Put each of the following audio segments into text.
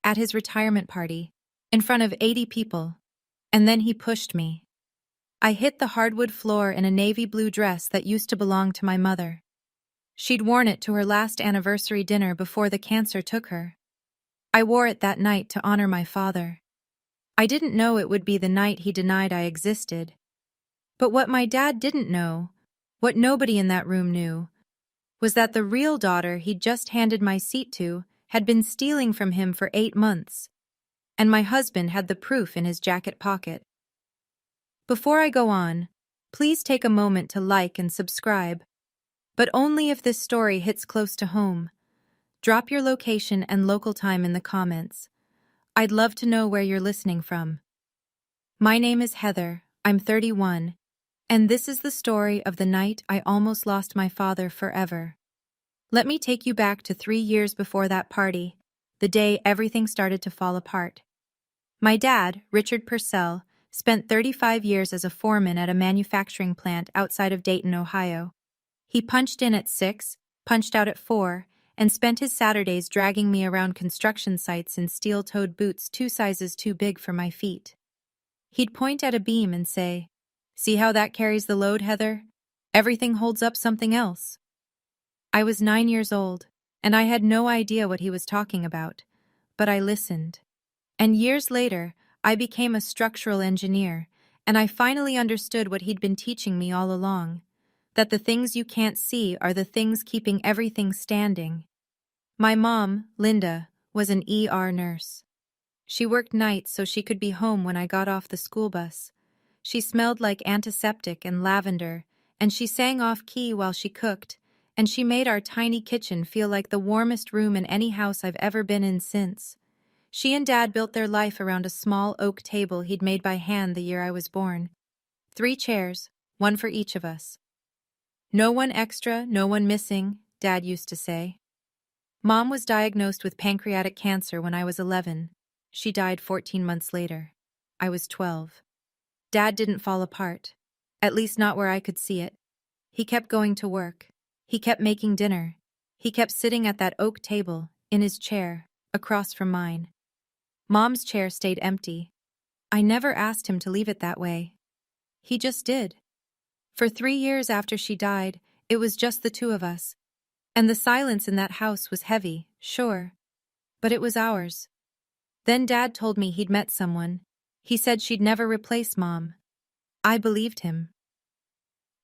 at his retirement party, in front of 80 people, and then he pushed me. I hit the hardwood floor in a navy blue dress that used to belong to my mother. She'd worn it to her last anniversary dinner before the cancer took her. I wore it that night to honor my father. I didn't know it would be the night he denied I existed. But what my dad didn't know, what nobody in that room knew, was that the real daughter he'd just handed my seat to had been stealing from him for 8 months, and my husband had the proof in his jacket pocket. Before I go on, please take a moment to like and subscribe, but only if this story hits close to home. Drop your location and local time in the comments. I'd love to know where you're listening from. My name is Heather, I'm 31, and this is the story of the night I almost lost my father forever. Let me take you back to 3 years before that party, the day everything started to fall apart. My dad, Richard Purcell, spent 35 years as a foreman at a manufacturing plant outside of Dayton, Ohio. He punched in at 6, punched out at 4, and spent his Saturdays dragging me around construction sites in steel-toed boots 2 sizes too big for my feet. He'd point at a beam and say, "See how that carries the load, Heather? Everything holds up something else." I was 9 years old, and I had no idea what he was talking about, but I listened. And years later, I became a structural engineer, and I finally understood what he'd been teaching me all along, that the things you can't see are the things keeping everything standing. My mom, Linda, was an ER nurse. She worked nights so she could be home when I got off the school bus. She smelled like antiseptic and lavender, and she sang off-key while she cooked, and she made our tiny kitchen feel like the warmest room in any house I've ever been in since. She and Dad built their life around a small oak table he'd made by hand the year I was born. 3 chairs, 1 for each of us. "No one extra, no one missing," Dad used to say. Mom was diagnosed with pancreatic cancer when I was 11. She died 14 months later. I was 12. Dad didn't fall apart, at least not where I could see it. He kept going to work. He kept making dinner. He kept sitting at that oak table, in his chair, across from mine. Mom's chair stayed empty. I never asked him to leave it that way. He just did. For 3 years after she died, it was just the 2 of us. And the silence in that house was heavy, sure. But it was ours. Then Dad told me he'd met someone. He said she'd never replace Mom. I believed him.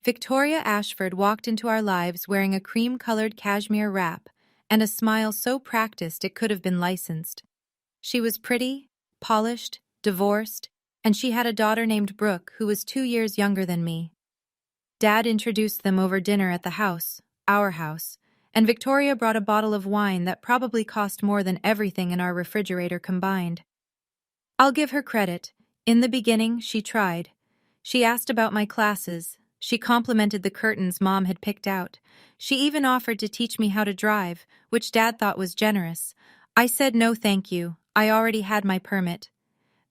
Victoria Ashford walked into our lives wearing a cream-colored cashmere wrap and a smile so practiced it could have been licensed. She was pretty, polished, divorced, and she had a daughter named Brooke who was 2 years younger than me. Dad introduced them over dinner at the house, our house, and Victoria brought a bottle of wine that probably cost more than everything in our refrigerator combined. I'll give her credit. In the beginning, she tried. She asked about my classes. She complimented the curtains Mom had picked out. She even offered to teach me how to drive, which Dad thought was generous. I said no thank you. I already had my permit.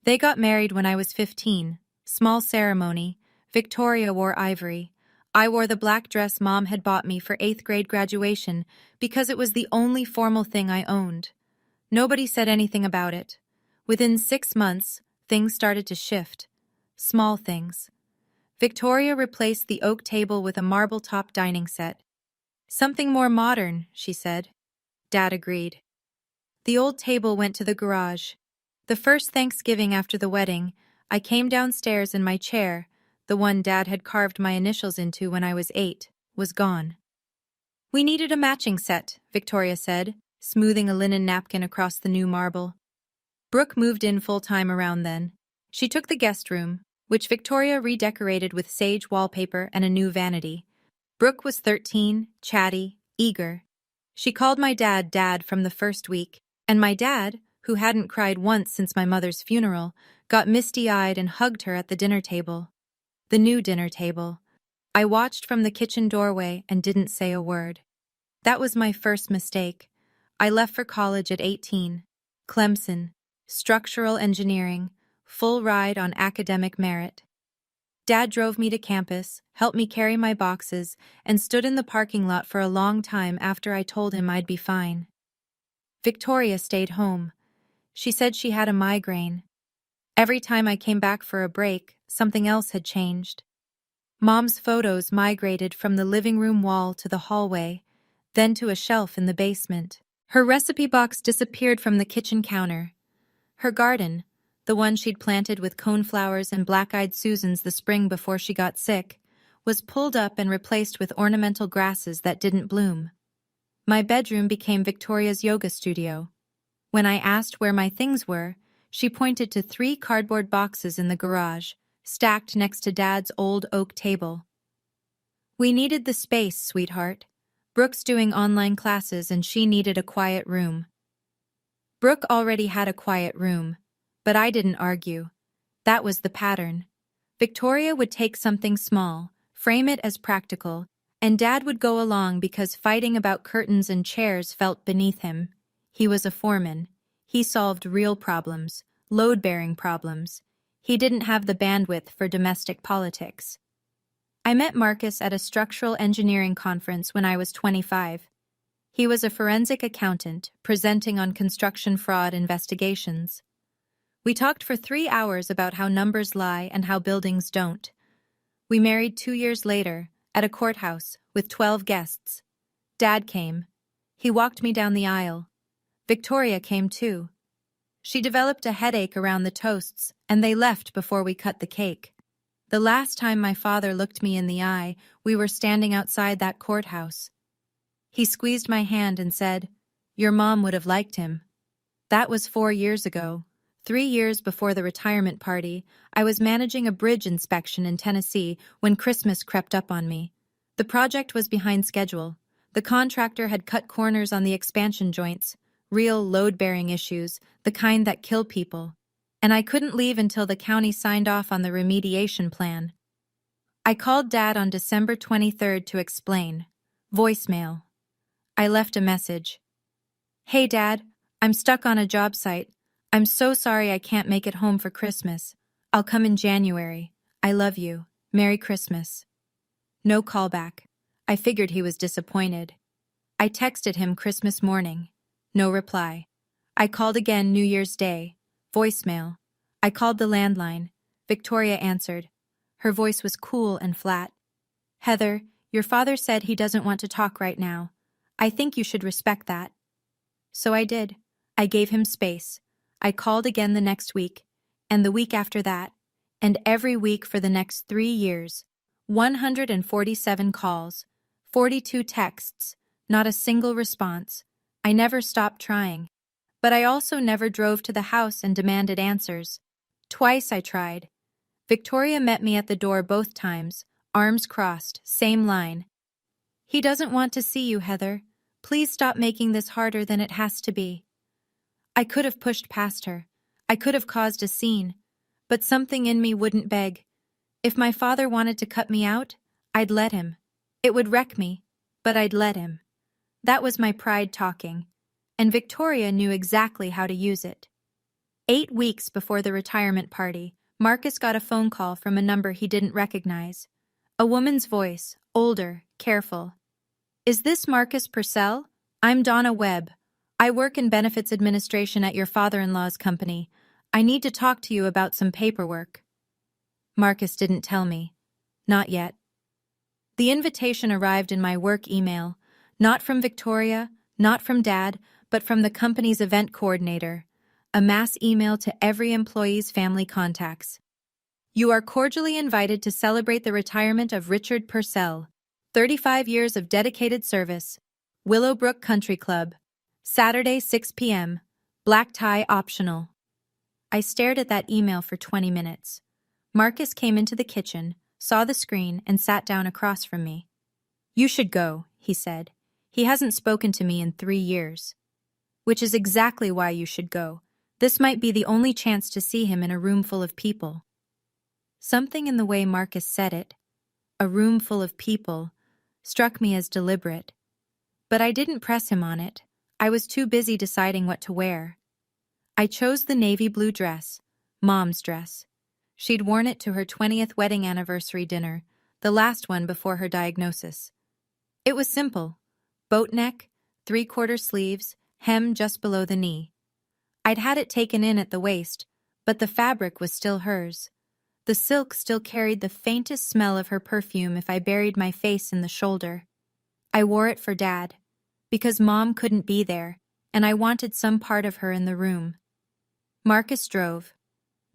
They got married when I was 15. Small ceremony. Victoria wore ivory. I wore the black dress Mom had bought me for 8th grade graduation because it was the only formal thing I owned. Nobody said anything about it. Within 6 months, things started to shift. Small things. Victoria replaced the oak table with a marble-top dining set. "Something more modern," she said. Dad agreed. The old table went to the garage. The first Thanksgiving after the wedding, I came downstairs and my chair, the one Dad had carved my initials into when I was 8, was gone. "We needed a matching set," Victoria said, smoothing a linen napkin across the new marble. Brooke moved in full-time around then. She took the guest room, which Victoria redecorated with sage wallpaper and a new vanity. Brooke was 13, chatty, eager. She called my dad Dad from the first week, and my dad, who hadn't cried once since my mother's funeral, got misty-eyed and hugged her at the dinner table. The new dinner table. I watched from the kitchen doorway and didn't say a word. That was my first mistake. I left for college at 18. Clemson. Structural engineering. Full ride on academic merit. Dad drove me to campus, helped me carry my boxes, and stood in the parking lot for a long time after I told him I'd be fine. Victoria stayed home. She said she had a migraine. Every time I came back for a break, something else had changed. Mom's photos migrated from the living room wall to the hallway, then to a shelf in the basement. Her recipe box disappeared from the kitchen counter. Her garden, the one she'd planted with coneflowers and black-eyed Susans the spring before she got sick, was pulled up and replaced with ornamental grasses that didn't bloom. My bedroom became Victoria's yoga studio. When I asked where my things were, she pointed to 3 cardboard boxes in the garage, stacked next to Dad's old oak table. We needed the space, sweetheart. Brooke's doing online classes and she needed a quiet room. Brooke already had a quiet room, but I didn't argue. That was the pattern. Victoria would take something small, frame it as practical, and Dad would go along because fighting about curtains and chairs felt beneath him. He was a foreman. He solved real problems, load-bearing problems. He didn't have the bandwidth for domestic politics. I met Marcus at a structural engineering conference when I was 25. He was a forensic accountant, presenting on construction fraud investigations. We talked for 3 hours about how numbers lie and how buildings don't. We married 2 years later, at a courthouse, with 12 guests. Dad came. He walked me down the aisle. Victoria came too. She developed a headache around the toasts, and they left before we cut the cake. The last time my father looked me in the eye, we were standing outside that courthouse. He squeezed my hand and said, "Your mom would have liked him." That was 4 years ago. 3 years before the retirement party, I was managing a bridge inspection in Tennessee when Christmas crept up on me. The project was behind schedule. The contractor had cut corners on the expansion joints, real load-bearing issues, the kind that kill people. And I couldn't leave until the county signed off on the remediation plan. I called Dad on December 23rd to explain. Voicemail. I left a message. "Hey Dad, I'm stuck on a job site. I'm so sorry I can't make it home for Christmas. I'll come in January. I love you. Merry Christmas." No callback. I figured he was disappointed. I texted him Christmas morning. No reply. I called again New Year's Day. Voicemail. I called the landline. Victoria answered. Her voice was cool and flat. "Heather, your father said he doesn't want to talk right now. I think you should respect that." So I did. I gave him space. I called again the next week, and the week after that, and every week for the next 3 years. 147 calls, 42 texts, not a single response. I never stopped trying. But I also never drove to the house and demanded answers. Twice I tried. Victoria met me at the door both times, arms crossed, same line. "He doesn't want to see you, Heather. Please stop making this harder than it has to be." I could have pushed past her. I could have caused a scene. But something in me wouldn't beg. If my father wanted to cut me out, I'd let him. It would wreck me, but I'd let him. That was my pride talking. And Victoria knew exactly how to use it. 8 weeks before the retirement party, Marcus got a phone call from a number he didn't recognize. A woman's voice, older, careful. "Is this Marcus Purcell? I'm Donna Webb. I work in benefits administration at your father-in-law's company. I need to talk to you about some paperwork." Marcus didn't tell me. Not yet. The invitation arrived in my work email, not from Victoria, not from Dad, but from the company's event coordinator, a mass email to every employee's family contacts. "You are cordially invited to celebrate the retirement of Richard Purcell, 35 years of dedicated service, Willowbrook Country Club, Saturday 6 p.m., black tie optional." I stared at that email for 20 minutes. Marcus came into the kitchen, saw the screen, and sat down across from me. "You should go," he said. "He hasn't spoken to me in 3 years." "Which is exactly why you should go. This might be the only chance to see him in a room full of people." Something in the way Marcus said it, a room full of people, struck me as deliberate. But I didn't press him on it. I was too busy deciding what to wear. I chose the navy blue dress, Mom's dress. She'd worn it to her 20th wedding anniversary dinner, the last one before her diagnosis. It was simple. Boat neck, 3/4 sleeves, hem just below the knee. I'd had it taken in at the waist, but the fabric was still hers. The silk still carried the faintest smell of her perfume if I buried my face in the shoulder. I wore it for Dad, because Mom couldn't be there, and I wanted some part of her in the room. Marcus drove.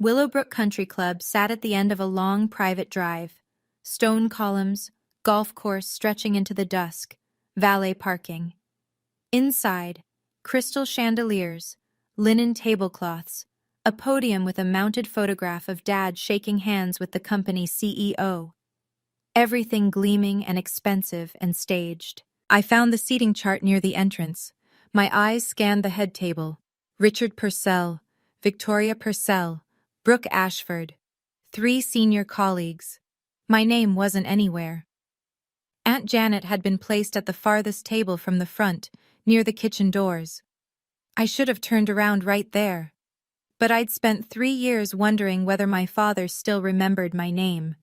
Willowbrook Country Club sat at the end of a long private drive. Stone columns, golf course stretching into the dusk, valet parking. Inside, crystal chandeliers, linen tablecloths, a podium with a mounted photograph of Dad shaking hands with the company's CEO. Everything gleaming and expensive and staged. I found the seating chart near the entrance. My eyes scanned the head table. Richard Purcell, Victoria Purcell, Brooke Ashford. 3 senior colleagues. My name wasn't anywhere. Aunt Janet had been placed at the farthest table from the front, near the kitchen doors. I should have turned around right there. But I'd spent 3 years wondering whether my father still remembered my name.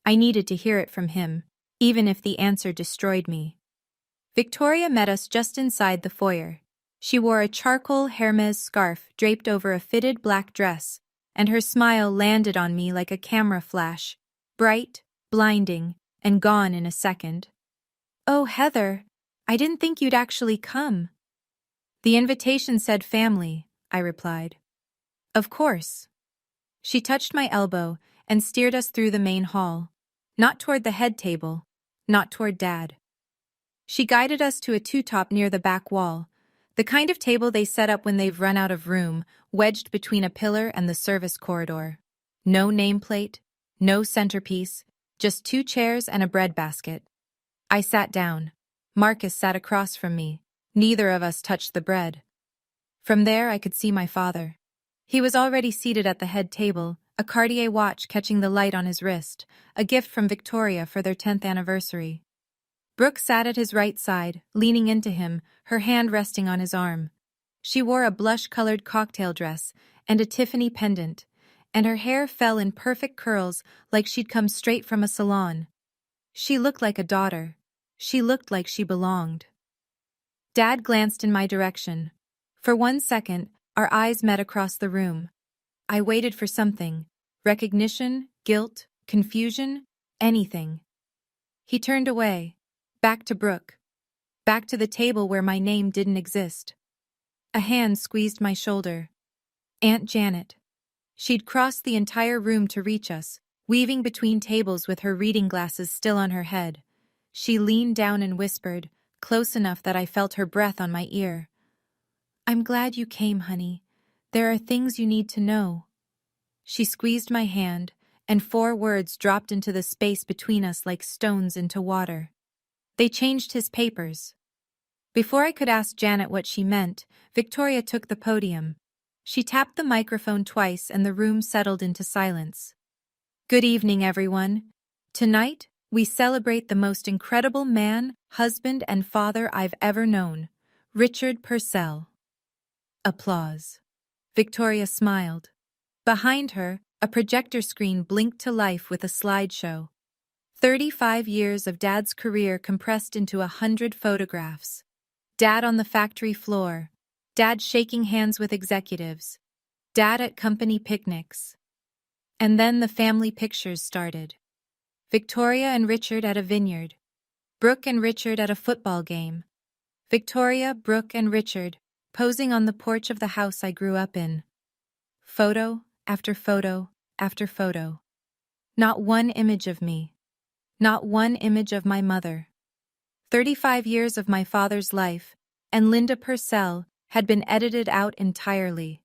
I needed to hear it from him, even if the answer destroyed me. Victoria met us just inside the foyer. She wore a charcoal Hermes scarf draped over a fitted black dress, and her smile landed on me like a camera flash, bright, blinding, and gone in a second. "Oh, Heather, I didn't think you'd actually come." "The invitation said family," I replied. "Of course." She touched my elbow and steered us through the main hall. Not toward the head table, not toward Dad. She guided us to a two-top near the back wall, the kind of table they set up when they've run out of room, wedged between a pillar and the service corridor. No nameplate, no centerpiece, just 2 chairs and a breadbasket. I sat down. Marcus sat across from me. Neither of us touched the bread. From there I could see my father. He was already seated at the head table, a Cartier watch catching the light on his wrist, a gift from Victoria for their 10th anniversary. Brooke sat at his right side, leaning into him, her hand resting on his arm. She wore a blush-colored cocktail dress and a Tiffany pendant, and her hair fell in perfect curls like she'd come straight from a salon. She looked like a daughter. She looked like she belonged. Dad glanced in my direction. For 1 second, our eyes met across the room. I waited for something. Recognition, guilt, confusion, anything. He turned away. Back to Brooke. Back to the table where my name didn't exist. A hand squeezed my shoulder. Aunt Janet. She'd crossed the entire room to reach us, weaving between tables with her reading glasses still on her head. She leaned down and whispered, close enough that I felt her breath on my ear. "I'm glad you came, honey. There are things you need to know." She squeezed my hand, and 4 words dropped into the space between us like stones into water. They changed his papers. Before I could ask Janet what she meant, Victoria took the podium. She tapped the microphone twice and the room settled into silence. "Good evening, everyone. Tonight, we celebrate the most incredible man, husband, and father I've ever known, Richard Purcell." Applause. Victoria smiled. Behind her, a projector screen blinked to life with a slideshow. 35 years of Dad's career compressed into 100 photographs. Dad on the factory floor. Dad shaking hands with executives. Dad at company picnics. And then the family pictures started. Victoria and Richard at a vineyard. Brooke and Richard at a football game. Victoria, Brooke, and Richard posing on the porch of the house I grew up in. Photo after photo after photo. Not one image of me. Not one image of my mother. 35 years of my father's life, and Linda Purcell had been edited out entirely.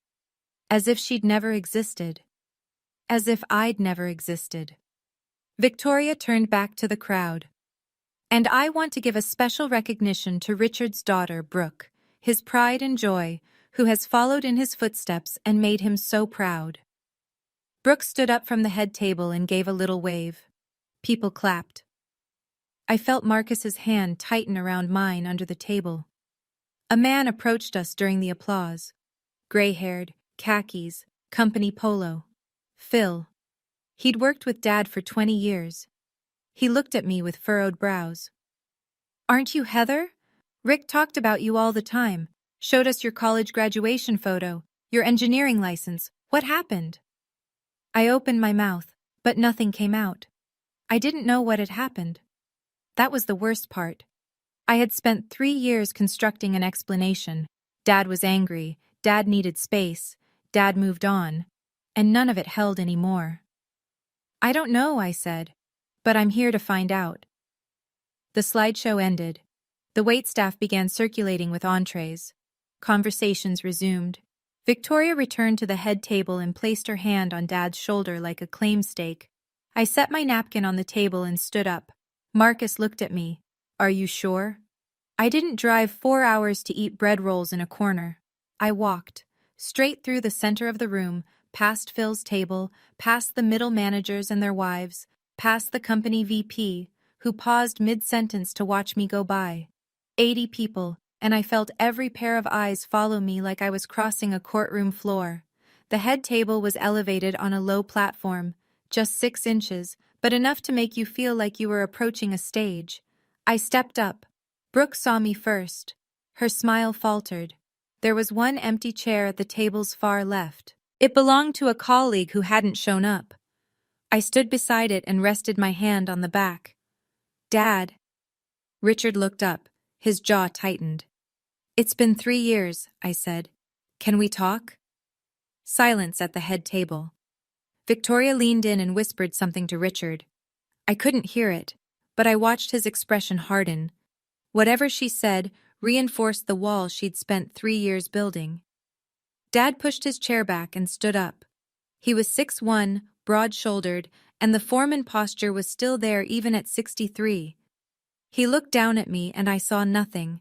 As if she'd never existed. As if I'd never existed. Victoria turned back to the crowd. "And I want to give a special recognition to Richard's daughter, Brooke, his pride and joy, who has followed in his footsteps and made him so proud." Brooke stood up from the head table and gave a little wave. People clapped. I felt Marcus's hand tighten around mine under the table. A man approached us during the applause. Gray-haired, khakis, company polo. Phil. He'd worked with Dad for 20 years. He looked at me with furrowed brows. "Aren't you Heather? Rick talked about you all the time, showed us your college graduation photo, Your engineering license. What happened? I opened my mouth, but nothing came out. I didn't know what had happened. That was the worst part. I had spent 3 years constructing an explanation. Dad was angry, Dad needed space, Dad moved on, and none of it held anymore. I don't know, I said, but I'm here to find out. The slideshow ended. The waitstaff began circulating with entrees. Conversations resumed. Victoria returned to the head table and placed her hand on Dad's shoulder like a claim stake. I set my napkin on the table and stood up. Marcus looked at me. Are you sure? I didn't drive 4 hours to eat bread rolls in a corner. I walked, straight through the center of the room, past Phil's table, past the middle managers and their wives, past the company VP, who paused mid-sentence to watch me go by. 80 people, and I felt every pair of eyes follow me like I was crossing a courtroom floor. The head table was elevated on a low platform, just 6 inches, but enough to make you feel like you were approaching a stage. I stepped up. Brooke saw me first. Her smile faltered. There was one empty chair at the table's far left. It belonged to a colleague who hadn't shown up. I stood beside it and rested my hand on the back. Dad. Richard looked up. His jaw tightened. It's been 3 years, I said. Can we talk? Silence at the head table. Victoria leaned in and whispered something to Richard. I couldn't hear it, but I watched his expression harden. Whatever she said reinforced the wall she'd spent 3 years building. Dad pushed his chair back and stood up. He was 6'1", broad-shouldered, and the foreman posture was still there even at 63. He looked down at me and I saw nothing.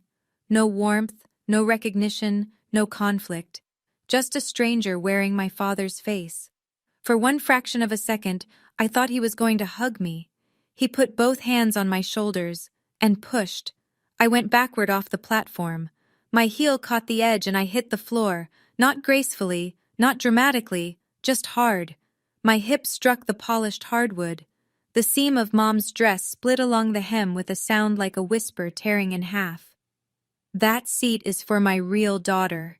No warmth, no recognition, no conflict. Just a stranger wearing my father's face. For one fraction of a second, I thought he was going to hug me. He put both hands on my shoulders and pushed. I went backward off the platform. My heel caught the edge and I hit the floor, not gracefully, not dramatically, just hard. My hip struck the polished hardwood. The seam of Mom's dress split along the hem with a sound like a whisper tearing in half. That seat is for my real daughter.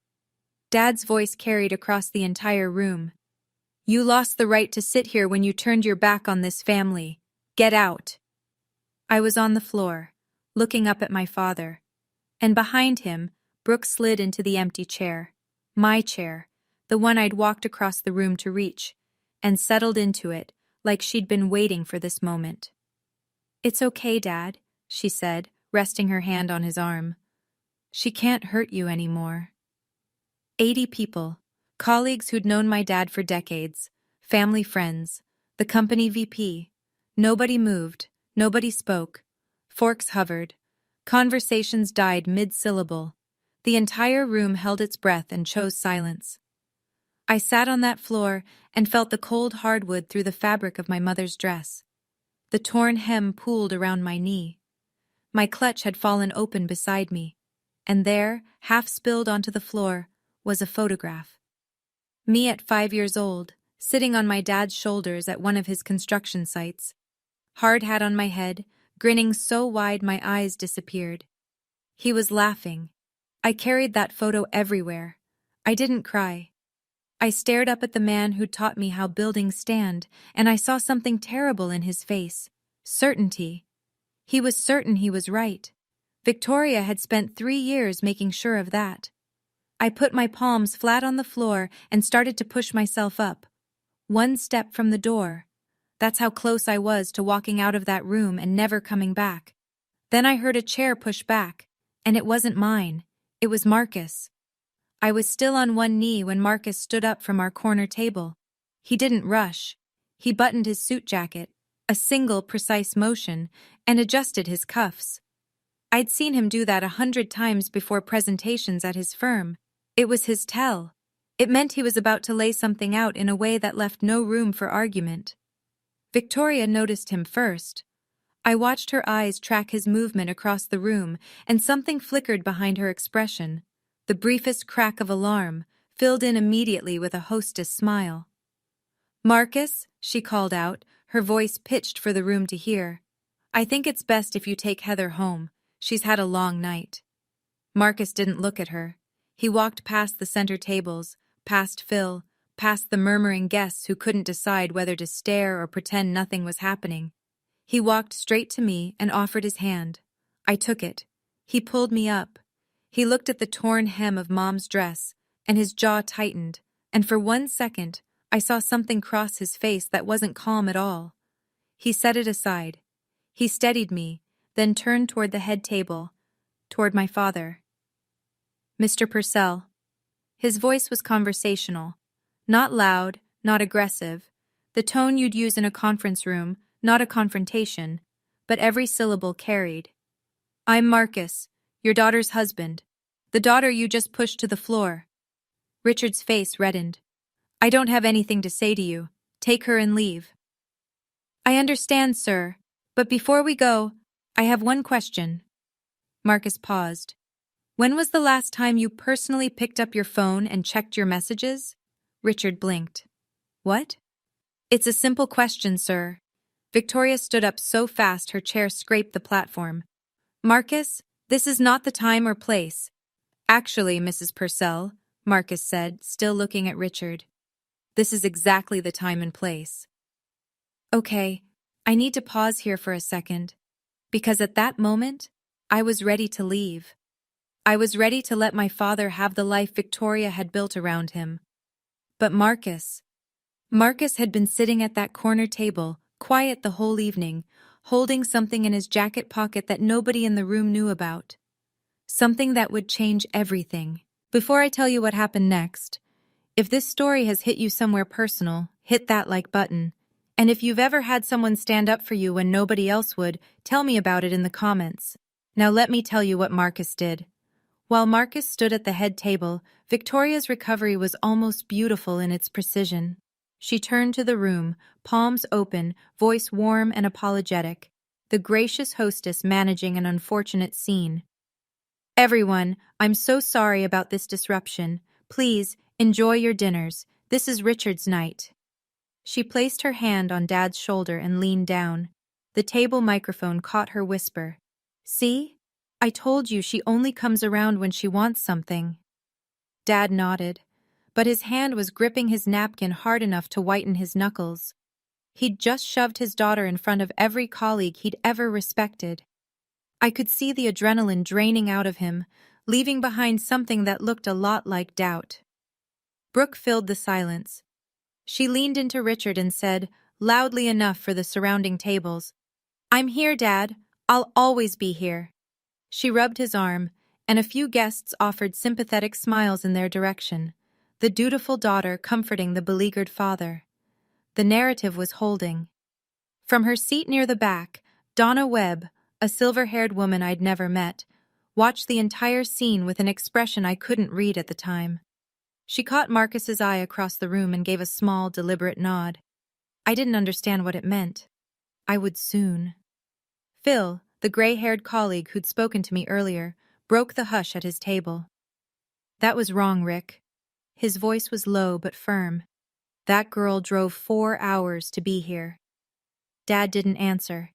Dad's voice carried across the entire room. You lost the right to sit here when you turned your back on this family. Get out. I was on the floor, looking up at my father. And behind him, Brooke slid into the empty chair. My chair, the one I'd walked across the room to reach, and settled into it, like she'd been waiting for this moment. It's okay, Dad, she said, resting her hand on his arm. She can't hurt you anymore. 80 people, colleagues who'd known my dad for decades, family friends, the company VP. Nobody moved, nobody spoke. Forks hovered. Conversations died mid-syllable. The entire room held its breath and chose silence. I sat on that floor and felt the cold hardwood through the fabric of my mother's dress. The torn hem pooled around my knee. My clutch had fallen open beside me, and there, half spilled onto the floor, was a photograph. Me at 5 years old, sitting on my dad's shoulders at one of his construction sites. Hard hat on my head, grinning so wide my eyes disappeared. He was laughing. I carried that photo everywhere. I didn't cry. I stared up at the man who'd taught me how buildings stand, and I saw something terrible in his face. Certainty. He was certain he was right. Victoria had spent 3 years making sure of that. I put my palms flat on the floor and started to push myself up. 1 step from the door. That's how close I was to walking out of that room and never coming back. Then I heard a chair push back, and it wasn't mine. It was Marcus. I was still on one knee when Marcus stood up from our corner table. He didn't rush. He buttoned his suit jacket, a single precise motion, and adjusted his cuffs. I'd seen him do that 100 times before presentations at his firm. It was his tell. It meant he was about to lay something out in a way that left no room for argument. Victoria noticed him first. I watched her eyes track his movement across the room, and something flickered behind her expression. The briefest crack of alarm, filled in immediately with a hostess smile. Marcus, she called out, her voice pitched for the room to hear. I think it's best if you take Heather home. She's had a long night. Marcus didn't look at her. He walked past the center tables, past Phil, past the murmuring guests who couldn't decide whether to stare or pretend nothing was happening. He walked straight to me and offered his hand. I took it. He pulled me up. He looked at the torn hem of Mom's dress, and his jaw tightened, and for 1 second, I saw something cross his face that wasn't calm at all. He set it aside. He steadied me, then turned toward the head table, toward my father. Mr. Purcell. His voice was conversational. Not loud, not aggressive. The tone you'd use in a conference room, not a confrontation, but every syllable carried. I'm Marcus, your daughter's husband. The daughter you just pushed to the floor. Richard's face reddened. I don't have anything to say to you. Take her and leave. I understand, sir, but before we go, I have one question. Marcus paused. When was the last time you personally picked up your phone and checked your messages? Richard blinked. What? It's a simple question, sir. Victoria stood up so fast her chair scraped the platform. Marcus, this is not the time or place. Actually, Mrs. Purcell, Marcus said, still looking at Richard. This is exactly the time and place. Okay, I need to pause here for a second, because at that moment, I was ready to leave. I was ready to let my father have the life Victoria had built around him. But Marcus had been sitting at that corner table, quiet the whole evening, holding something in his jacket pocket that nobody in the room knew about. Something that would change everything. Before I tell you what happened next, if this story has hit you somewhere personal, hit that like button. And if you've ever had someone stand up for you when nobody else would, tell me about it in the comments. Now let me tell you what Marcus did. While Marcus stood at the head table, Victoria's recovery was almost beautiful in its precision. She turned to the room, palms open, voice warm and apologetic, the gracious hostess managing an unfortunate scene. Everyone, I'm so sorry about this disruption. Please, enjoy your dinners. This is Richard's night. She placed her hand on Dad's shoulder and leaned down. The table microphone caught her whisper. See? I told you she only comes around when she wants something. Dad nodded, but his hand was gripping his napkin hard enough to whiten his knuckles. He'd just shoved his daughter in front of every colleague he'd ever respected. I could see the adrenaline draining out of him, leaving behind something that looked a lot like doubt. Brooke filled the silence. She leaned into Richard and said, loudly enough for the surrounding tables, I'm here, Dad. I'll always be here. She rubbed his arm, and a few guests offered sympathetic smiles in their direction, the dutiful daughter comforting the beleaguered father. The narrative was holding. From her seat near the back, Donna Webb, a silver-haired woman I'd never met, watched the entire scene with an expression I couldn't read at the time. She caught Marcus's eye across the room and gave a small, deliberate nod. I didn't understand what it meant. I would soon. Phil, the gray-haired colleague who'd spoken to me earlier, broke the hush at his table. That was wrong, Rick. His voice was low but firm. That girl drove 4 hours to be here. Dad didn't answer.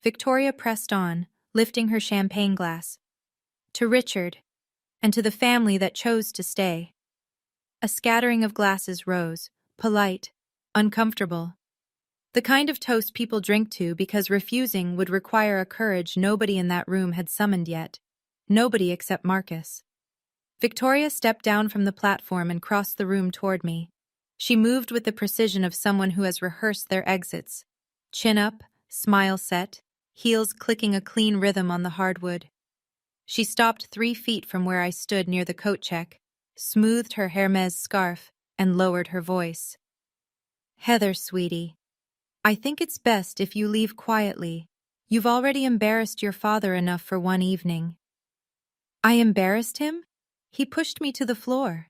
Victoria pressed on, lifting her champagne glass. To Richard, and to the family that chose to stay. A scattering of glasses rose, polite, uncomfortable. The kind of toast people drink to because refusing would require a courage nobody in that room had summoned yet. Nobody except Marcus. Victoria stepped down from the platform and crossed the room toward me. She moved with the precision of someone who has rehearsed their exits. Chin up, smile set, heels clicking a clean rhythm on the hardwood. She stopped 3 feet from where I stood near the coat check, smoothed her Hermes scarf, and lowered her voice. Heather, sweetie. I think it's best if you leave quietly. You've already embarrassed your father enough for one evening. I embarrassed him? He pushed me to the floor.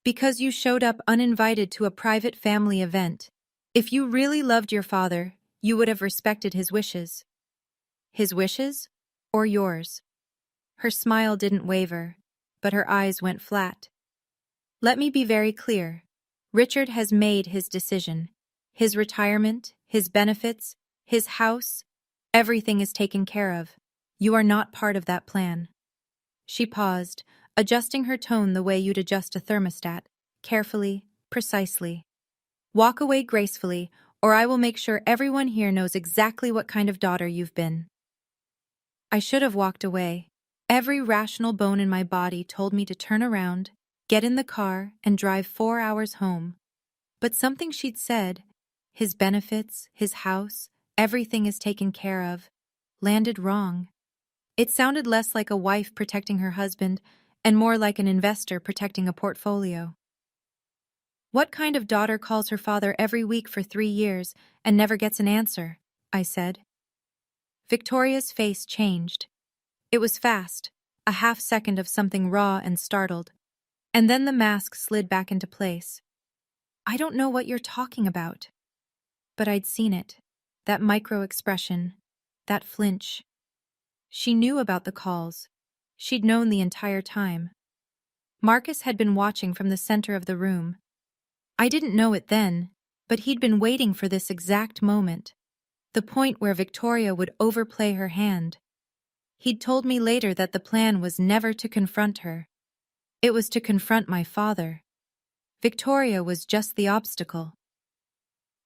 Because you showed up uninvited to a private family event. If you really loved your father, you would have respected his wishes. His wishes? Or yours? Her smile didn't waver, but her eyes went flat. Let me be very clear. Richard has made his decision. His retirement, his benefits, his house, everything is taken care of. You are not part of that plan. She paused, adjusting her tone the way you'd adjust a thermostat. carefully, precisely. Walk away gracefully, or I will make sure everyone here knows exactly what kind of daughter you've been." I should have walked away. Every rational bone in my body told me to turn around, get in the car, and drive 4 hours home. But something she'd said, his benefits, his house, everything is taken care of, landed wrong. It sounded less like a wife protecting her husband and more like an investor protecting a portfolio. "What kind of daughter calls her father every week for 3 years and never gets an answer?" I said. Victoria's face changed. It was fast, a half-second of something raw and startled, and then the mask slid back into place. "I don't know what you're talking about." But I'd seen it. That micro-expression. That flinch. She knew about the calls. She'd known the entire time. Marcus had been watching from the center of the room. I didn't know it then, but he'd been waiting for this exact moment. The point where Victoria would overplay her hand. He'd told me later that the plan was never to confront her. It was to confront my father. Victoria was just the obstacle.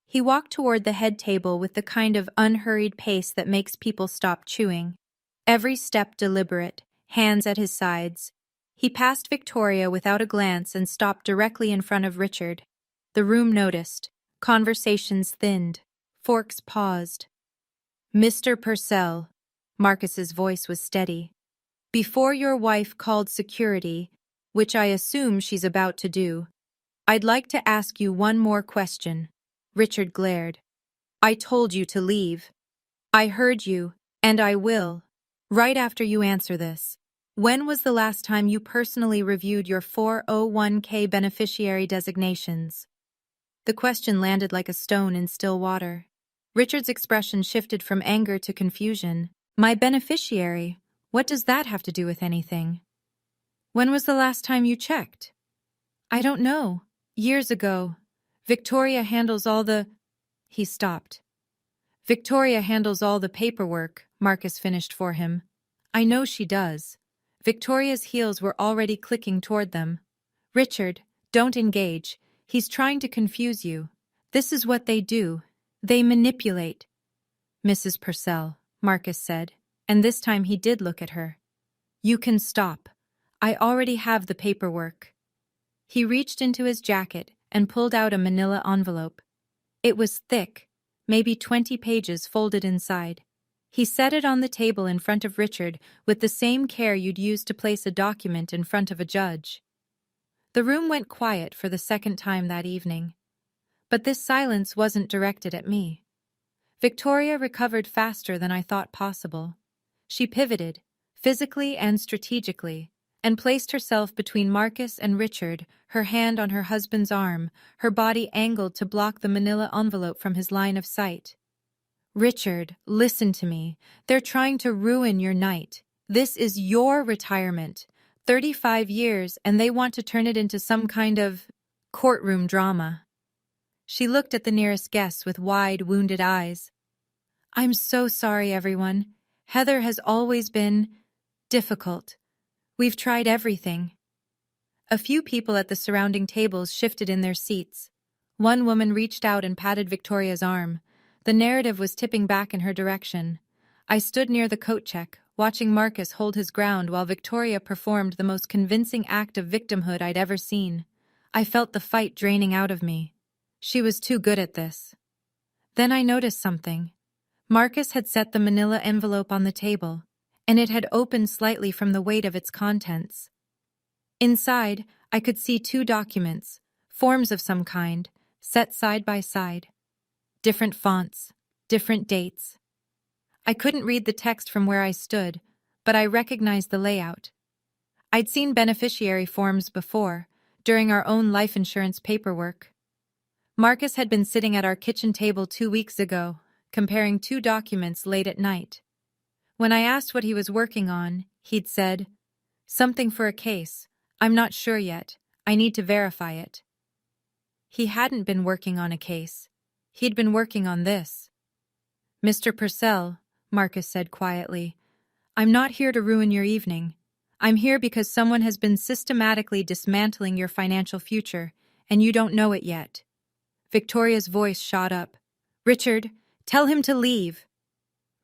He walked toward the head table with the kind of unhurried pace that makes people stop chewing. Every step deliberate, hands at his sides. He passed Victoria without a glance and stopped directly in front of Richard. The room noticed. Conversations thinned. Forks paused. "Mr. Purcell," Marcus's voice was steady. "Before your wife called security, which I assume she's about to do, I'd like to ask you one more question." Richard glared. "I told you to leave. I heard you, and I will. Right after you answer this, when was the last time you personally reviewed your 401k beneficiary designations?" The question landed like a stone in still water. Richard's expression shifted from anger to confusion. "My beneficiary? What does that have to do with anything? When was the last time you checked?" "I don't know. Years ago. Victoria handles all the—" He stopped. "Victoria handles all the paperwork," Marcus finished for him. "I know she does." Victoria's heels were already clicking toward them. "Richard, don't engage. He's trying to confuse you. This is what they do. They manipulate." "Mrs. Purcell," Marcus said, and this time he did look at her. "You can stop. I already have the paperwork." He reached into his jacket and pulled out a manila envelope. It was thick, maybe 20 pages folded inside. He set it on the table in front of Richard with the same care you'd use to place a document in front of a judge. The room went quiet for the second time that evening. But this silence wasn't directed at me. Victoria recovered faster than I thought possible. She pivoted, physically and strategically, and placed herself between Marcus and Richard, her hand on her husband's arm, her body angled to block the manila envelope from his line of sight. "Richard, listen to me. They're trying to ruin your night. This is your retirement. 35 years, and they want to turn it into some kind of courtroom drama." She looked at the nearest guests with wide, wounded eyes. "I'm so sorry, everyone. Heather has always been difficult. We've tried everything." A few people at the surrounding tables shifted in their seats. One woman reached out and patted Victoria's arm. The narrative was tipping back in her direction. I stood near the coat check, watching Marcus hold his ground while Victoria performed the most convincing act of victimhood I'd ever seen. I felt the fight draining out of me. She was too good at this. Then I noticed something. Marcus had set the manila envelope on the table, and it had opened slightly from the weight of its contents. Inside, I could see 2 documents, forms of some kind, set side by side. Different fonts, different dates. I couldn't read the text from where I stood, but I recognized the layout. I'd seen beneficiary forms before, during our own life insurance paperwork. Marcus had been sitting at our kitchen table 2 weeks ago, comparing 2 documents late at night. When I asked what he was working on, he'd said, "Something for a case. I'm not sure yet. I need to verify it." He hadn't been working on a case. He'd been working on this. "Mr. Purcell," Marcus said quietly, "I'm not here to ruin your evening. I'm here because someone has been systematically dismantling your financial future, and you don't know it yet. Victoria's voice shot up. Richard, tell him to leave.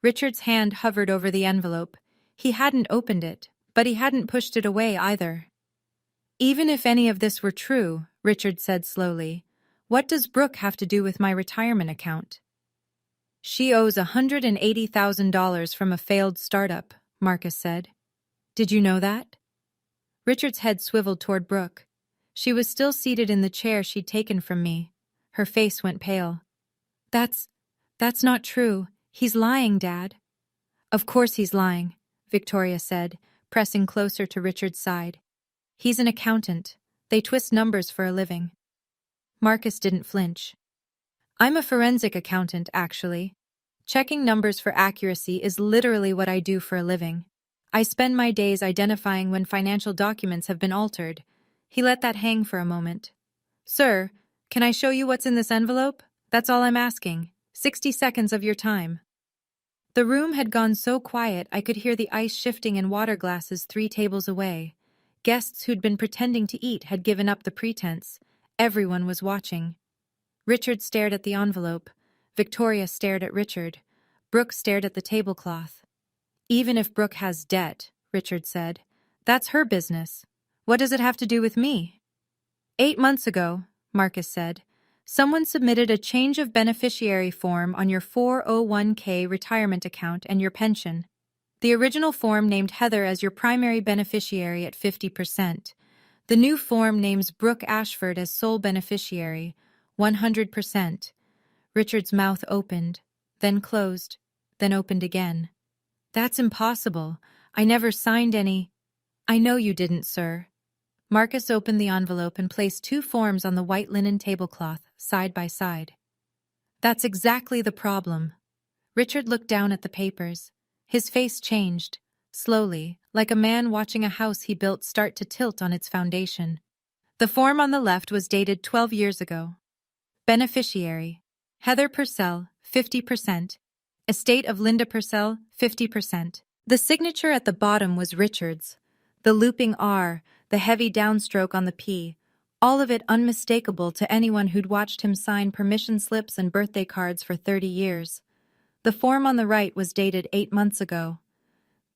Richard's hand hovered over the envelope. He hadn't opened it, but he hadn't pushed it away either. Even if any of this were true, Richard said slowly, what does Brooke have to do with my retirement account? She owes $180,000 from a failed startup, Marcus said. Did you know that? Richard's head swiveled toward Brooke. She was still seated in the chair she'd taken from me. Her face went pale. That's not true. He's lying, Dad. Of course he's lying, Victoria said, pressing closer to Richard's side. He's an accountant. They twist numbers for a living. Marcus didn't flinch. I'm a forensic accountant, actually. Checking numbers for accuracy is literally what I do for a living. I spend my days identifying when financial documents have been altered. He let that hang for a moment. Sir, can I show you what's in this envelope? That's all I'm asking. 60 seconds of your time. The room had gone so quiet I could hear the ice shifting in water glasses 3 tables away. Guests who'd been pretending to eat had given up the pretense. Everyone was watching. Richard stared at the envelope. Victoria stared at Richard. Brooke stared at the tablecloth. Even if Brooke has debt, Richard said, that's her business. What does it have to do with me? 8 months ago, Marcus said, someone submitted a change of beneficiary form on your 401k retirement account and your pension. The original form named Heather as your primary beneficiary at 50%. The new form names Brooke Ashford as sole beneficiary, 100%. Richard's mouth opened, then closed, then opened again. That's impossible. I never signed any. I know you didn't, sir. Marcus opened the envelope and placed 2 forms on the white linen tablecloth, side by side. That's exactly the problem. Richard looked down at the papers. His face changed, slowly, like a man watching a house he built start to tilt on its foundation. The form on the left was dated 12 years ago. Beneficiary: Heather Purcell, 50%. Estate of Linda Purcell, 50%. The signature at the bottom was Richard's. The looping R, the heavy downstroke on the P, all of it unmistakable to anyone who'd watched him sign permission slips and birthday cards for 30 years. The form on the right was dated 8 months ago.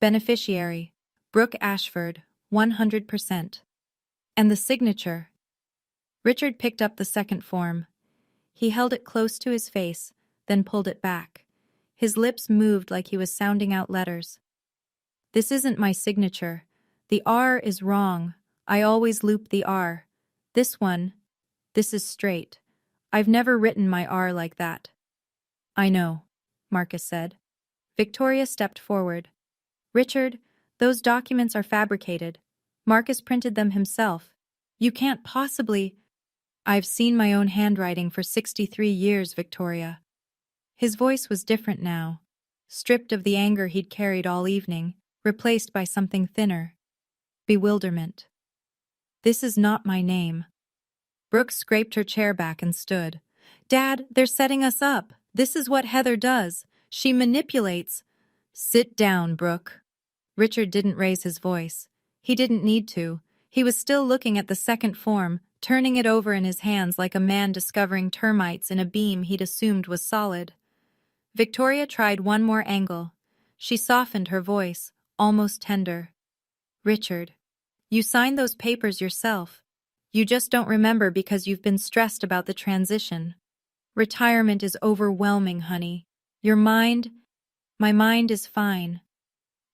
Beneficiary: Brooke Ashford, 100%. And the signature. Richard picked up the second form. He held it close to his face, then pulled it back. His lips moved like he was sounding out letters. This isn't my signature. The R is wrong. I always loop the R. This is straight. I've never written my R like that. I know, Marcus said. Victoria stepped forward. Richard, those documents are fabricated. Marcus printed them himself. You can't possibly... I've seen my own handwriting for 63 years, Victoria. His voice was different now, stripped of the anger he'd carried all evening, replaced by something thinner. Bewilderment. This is not my name. Brooke scraped her chair back and stood. Dad, they're setting us up. This is what Heather does. She manipulates. Sit down, Brooke. Richard didn't raise his voice. He didn't need to. He was still looking at the second form, turning it over in his hands like a man discovering termites in a beam he'd assumed was solid. Victoria tried one more angle. She softened her voice, almost tender. Richard, you signed those papers yourself. You just don't remember because you've been stressed about the transition. Retirement is overwhelming, honey. My mind is fine.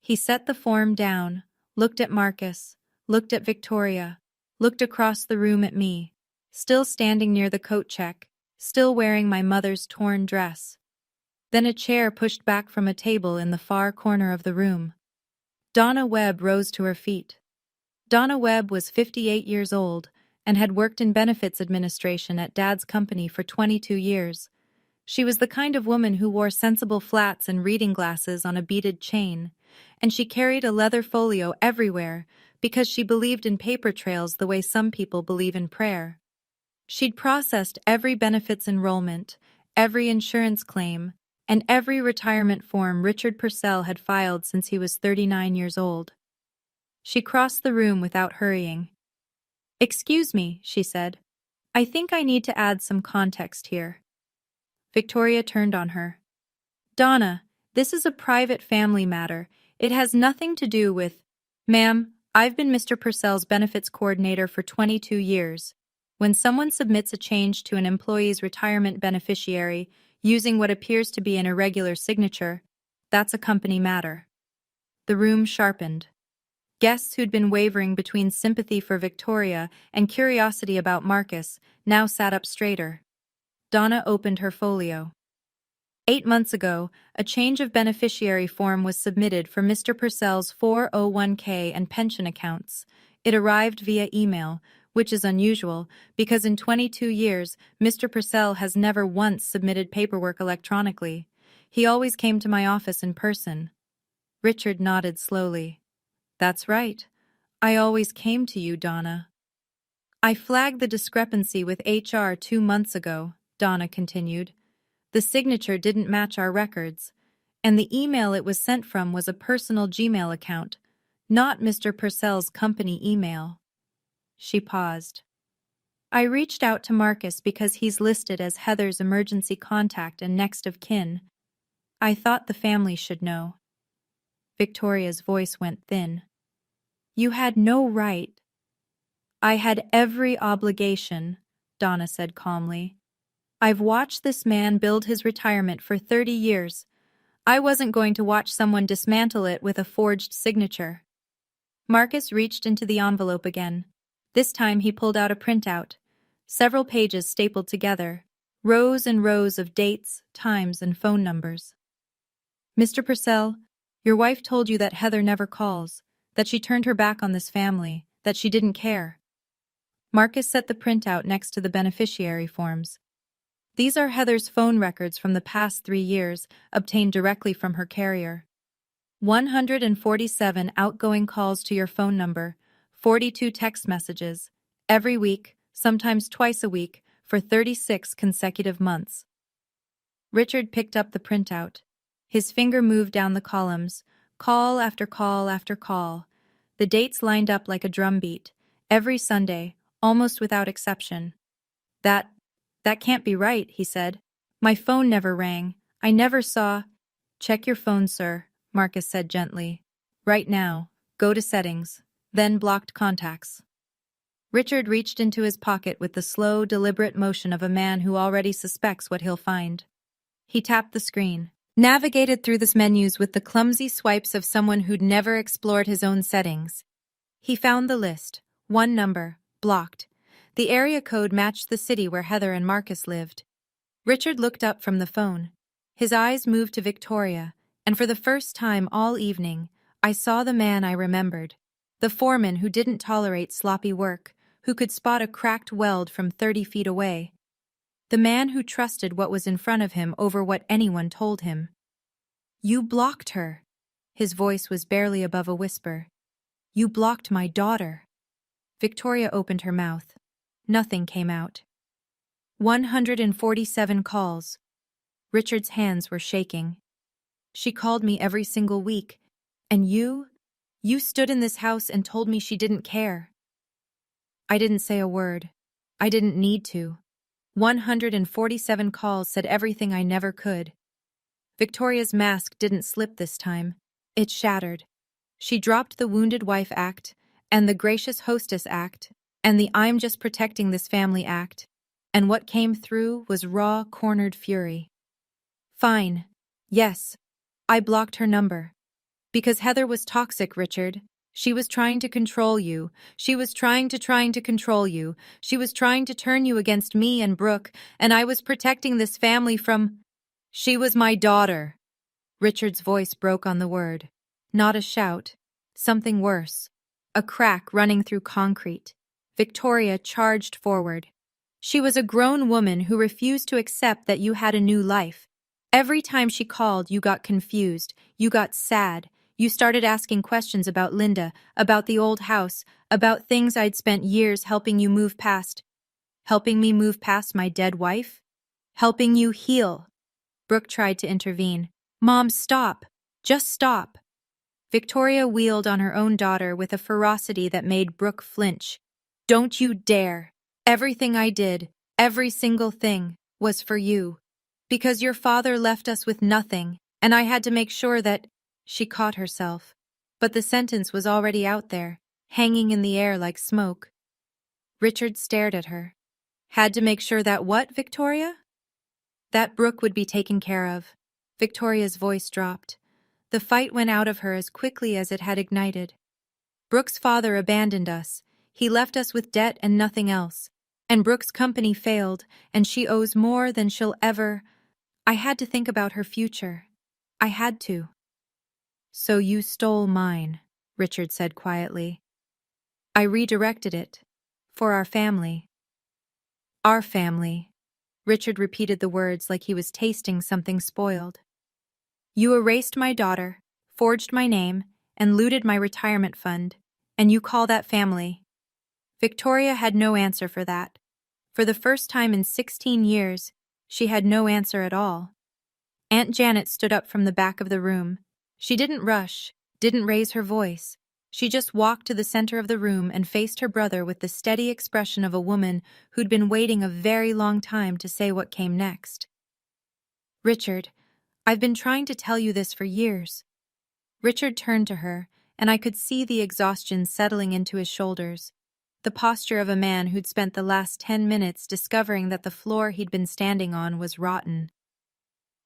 He set the form down, looked at Marcus, looked at Victoria, looked across the room at me, still standing near the coat check, still wearing my mother's torn dress. Then a chair pushed back from a table in the far corner of the room. Donna Webb rose to her feet. Donna Webb was 58 years old and had worked in benefits administration at Dad's company for 22 years. She was the kind of woman who wore sensible flats and reading glasses on a beaded chain, and she carried a leather folio everywhere because she believed in paper trails the way some people believe in prayer. She'd processed every benefits enrollment, every insurance claim, and every retirement form Richard Purcell had filed since he was 39 years old. She crossed the room without hurrying. "Excuse me," she said. I think I need to add some context here. Victoria turned on her. Donna, this is a private family matter. It has nothing to do with… Ma'am, I've been Mr. Purcell's benefits coordinator for 22 years. When someone submits a change to an employee's retirement beneficiary using what appears to be an irregular signature, that's a company matter. The room sharpened. Guests who'd been wavering between sympathy for Victoria and curiosity about Marcus now sat up straighter. Donna opened her folio. 8 months ago, a change of beneficiary form was submitted for Mr. Purcell's 401k and pension accounts. It arrived via email, which is unusual because in 22 years, Mr. Purcell has never once submitted paperwork electronically. He always came to my office in person. Richard nodded slowly. That's right. I always came to you, Donna. I flagged the discrepancy with HR 2 months ago, Donna continued. The signature didn't match our records, and the email it was sent from was a personal Gmail account, not Mr. Purcell's company email. She paused. I reached out to Marcus because he's listed as Heather's emergency contact and next of kin. I thought the family should know. Victoria's voice went thin. You had no right. I had every obligation, Donna said calmly. I've watched this man build his retirement for 30 years. I wasn't going to watch someone dismantle it with a forged signature. Marcus reached into the envelope again. This time he pulled out a printout. Several pages stapled together. Rows and rows of dates, times, and phone numbers. Mr. Purcell, your wife told you that Heather never calls, that she turned her back on this family, that she didn't care. Marcus set the printout next to the beneficiary forms. These are Heather's phone records from the past 3 years, obtained directly from her carrier. 147 outgoing calls to your phone number, 42 text messages, every week, sometimes twice a week, for 36 consecutive months. Richard picked up the printout. His finger moved down the columns, call after call after call. The dates lined up like a drumbeat, every Sunday, almost without exception. That can't be right, he said. My phone never rang. I never saw… Check your phone, sir, Marcus said gently. Right now. Go to settings. Then blocked contacts. Richard reached into his pocket with the slow, deliberate motion of a man who already suspects what he'll find. He tapped the screen, navigated through the menus with the clumsy swipes of someone who'd never explored his own settings. He found the list. One number. Blocked. The area code matched the city where Heather and Marcus lived. Richard looked up from the phone. His eyes moved to Victoria, and for the first time all evening, I saw the man I remembered. The foreman who didn't tolerate sloppy work, who could spot a cracked weld from 30 feet away. The man who trusted what was in front of him over what anyone told him. You blocked her. His voice was barely above a whisper. You blocked my daughter. Victoria opened her mouth. Nothing came out. 147 calls. Richard's hands were shaking. She called me every single week. And you stood in this house and told me she didn't care. I didn't say a word. I didn't need to. 147 calls said everything I never could. Victoria's mask didn't slip this time. It shattered. She dropped the wounded wife act, and the gracious hostess act, and the I'm just protecting this family act, and what came through was raw, cornered fury. Fine. Yes. I blocked her number. Because Heather was toxic, Richard. She was trying to control you. She was trying to control you. She was trying to turn you against me and Brooke, and I was protecting this family from… She was my daughter. Richard's voice broke on the word. Not a shout. Something worse. A crack running through concrete. Victoria charged forward. She was a grown woman who refused to accept that you had a new life. Every time she called, you got confused. You got sad. You started asking questions about Linda, about the old house, about things I'd spent years helping you move past. Helping me move past my dead wife? Helping you heal. Brooke tried to intervene. Mom, stop. Just stop. Victoria wheeled on her own daughter with a ferocity that made Brooke flinch. Don't you dare. Everything I did, every single thing, was for you. Because your father left us with nothing, and I had to make sure that—" She caught herself. But the sentence was already out there, hanging in the air like smoke. Richard stared at her. Had to make sure that what, Victoria? That Brooke would be taken care of. Victoria's voice dropped. The fight went out of her as quickly as it had ignited. Brooke's father abandoned us. He left us with debt and nothing else. And Brooke's company failed, and she owes more than she'll ever— I had to think about her future. I had to. So you stole mine, Richard said quietly. I redirected it. For our family. Our family. Richard repeated the words like he was tasting something spoiled. You erased my daughter, forged my name, and looted my retirement fund, and you call that family. Victoria had no answer for that. For the first time in 16 years, she had no answer at all. Aunt Janet stood up from the back of the room. She didn't rush, didn't raise her voice. She just walked to the center of the room and faced her brother with the steady expression of a woman who'd been waiting a very long time to say what came next. Richard, I've been trying to tell you this for years. Richard turned to her, and I could see the exhaustion settling into his shoulders, the posture of a man who'd spent the last 10 minutes discovering that the floor he'd been standing on was rotten.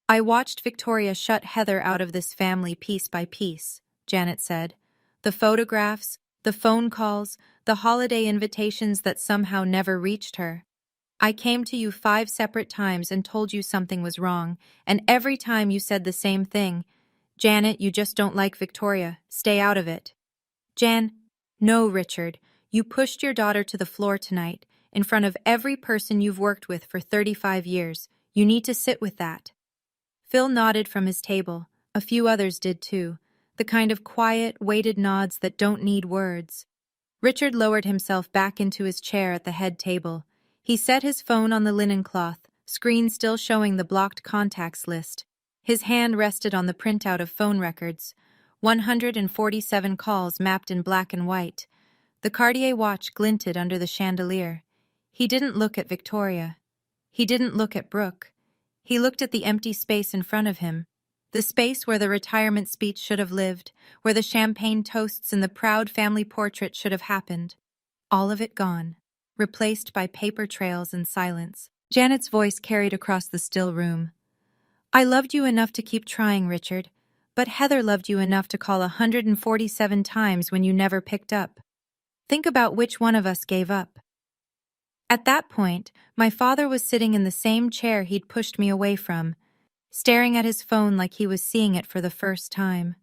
I watched Victoria shut Heather out of this family piece by piece, Janet said. The photographs, the phone calls, the holiday invitations that somehow never reached her. I came to you 5 separate times and told you something was wrong, and every time you said the same thing. Janet, you just don't like Victoria. Stay out of it. No, Richard. You pushed your daughter to the floor tonight, in front of every person you've worked with for 35 years. You need to sit with that. Phil nodded from his table. A few others did too. The kind of quiet, weighted nods that don't need words. Richard lowered himself back into his chair at the head table. He set his phone on the linen cloth, screen still showing the blocked contacts list. His hand rested on the printout of phone records. 147 calls mapped in black and white. The Cartier watch glinted under the chandelier. He didn't look at Victoria. He didn't look at Brooke. He looked at the empty space in front of him. The space where the retirement speech should have lived, where the champagne toasts and the proud family portrait should have happened. All of it gone, replaced by paper trails and silence. Janet's voice carried across the still room. I loved you enough to keep trying, Richard, but Heather loved you enough to call 147 times when you never picked up. Think about which one of us gave up. At that point, my father was sitting in the same chair he'd pushed me away from, staring at his phone like he was seeing it for the first time.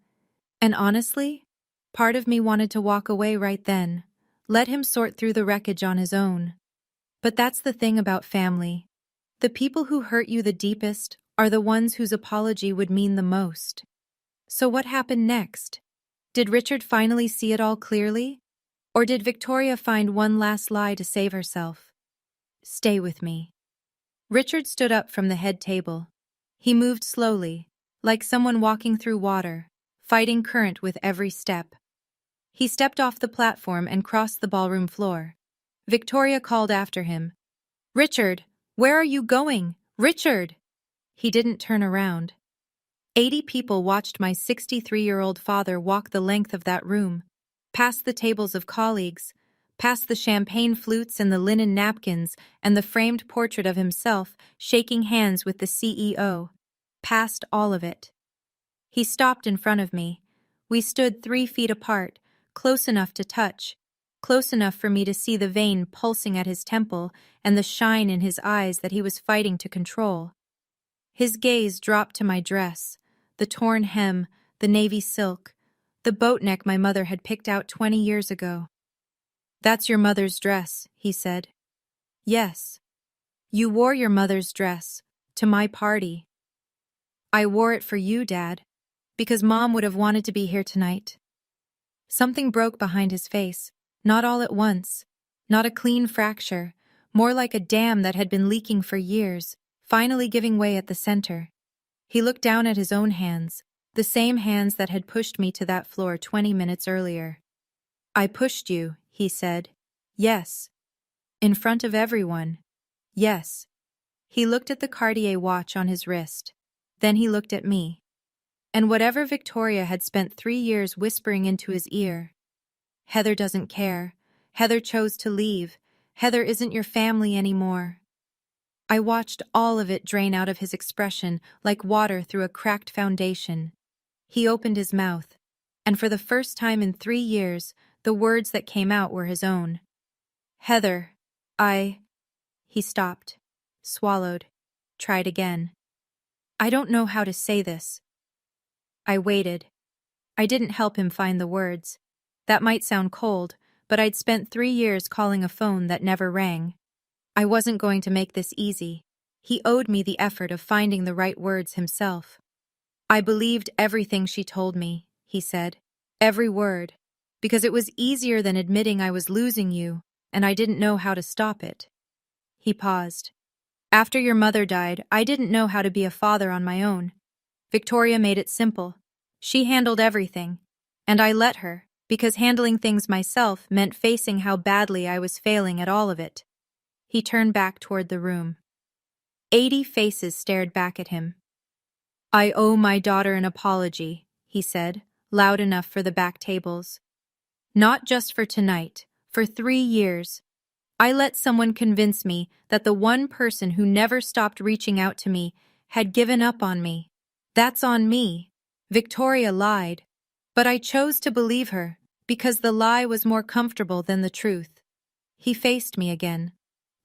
And honestly, part of me wanted to walk away right then, let him sort through the wreckage on his own. But that's the thing about family. The people who hurt you the deepest are the ones whose apology would mean the most. So what happened next? Did Richard finally see it all clearly? Or did Victoria find one last lie to save herself? Stay with me. Richard stood up from the head table. He moved slowly, like someone walking through water, fighting current with every step. He stepped off the platform and crossed the ballroom floor. Victoria called after him. Richard, where are you going? Richard! He didn't turn around. 80 people watched my 63-year-old father walk the length of that room, past the tables of colleagues, past the champagne flutes and the linen napkins and the framed portrait of himself shaking hands with the CEO, past all of it. He stopped in front of me. We stood 3 feet apart, close enough to touch, close enough for me to see the vein pulsing at his temple and the shine in his eyes that he was fighting to control. His gaze dropped to my dress, the torn hem, the navy silk, the boat neck my mother had picked out 20 years ago. That's your mother's dress, he said. Yes. You wore your mother's dress, to my party. I wore it for you, Dad, because Mom would have wanted to be here tonight. Something broke behind his face, not all at once, not a clean fracture, more like a dam that had been leaking for years, finally giving way at the center. He looked down at his own hands, the same hands that had pushed me to that floor 20 minutes earlier. I pushed you, he said. Yes. In front of everyone. Yes. He looked at the Cartier watch on his wrist. Then he looked at me. And whatever Victoria had spent 3 years whispering into his ear. Heather doesn't care. Heather chose to leave. Heather isn't your family anymore. I watched all of it drain out of his expression like water through a cracked foundation. He opened his mouth, and for the first time in 3 years, the words that came out were his own. Heather, He stopped, swallowed, tried again. I don't know how to say this. I waited. I didn't help him find the words. That might sound cold, but I'd spent 3 years calling a phone that never rang. I wasn't going to make this easy. He owed me the effort of finding the right words himself. I believed everything she told me, he said. Every word. Because it was easier than admitting I was losing you, and I didn't know how to stop it. He paused. After your mother died, I didn't know how to be a father on my own. Victoria made it simple. She handled everything. And I let her, because handling things myself meant facing how badly I was failing at all of it. He turned back toward the room. 80 faces stared back at him. I owe my daughter an apology, he said, loud enough for the back tables. Not just for tonight, for 3 years. I let someone convince me that the one person who never stopped reaching out to me had given up on me. That's on me. Victoria lied. But I chose to believe her, because the lie was more comfortable than the truth. He faced me again.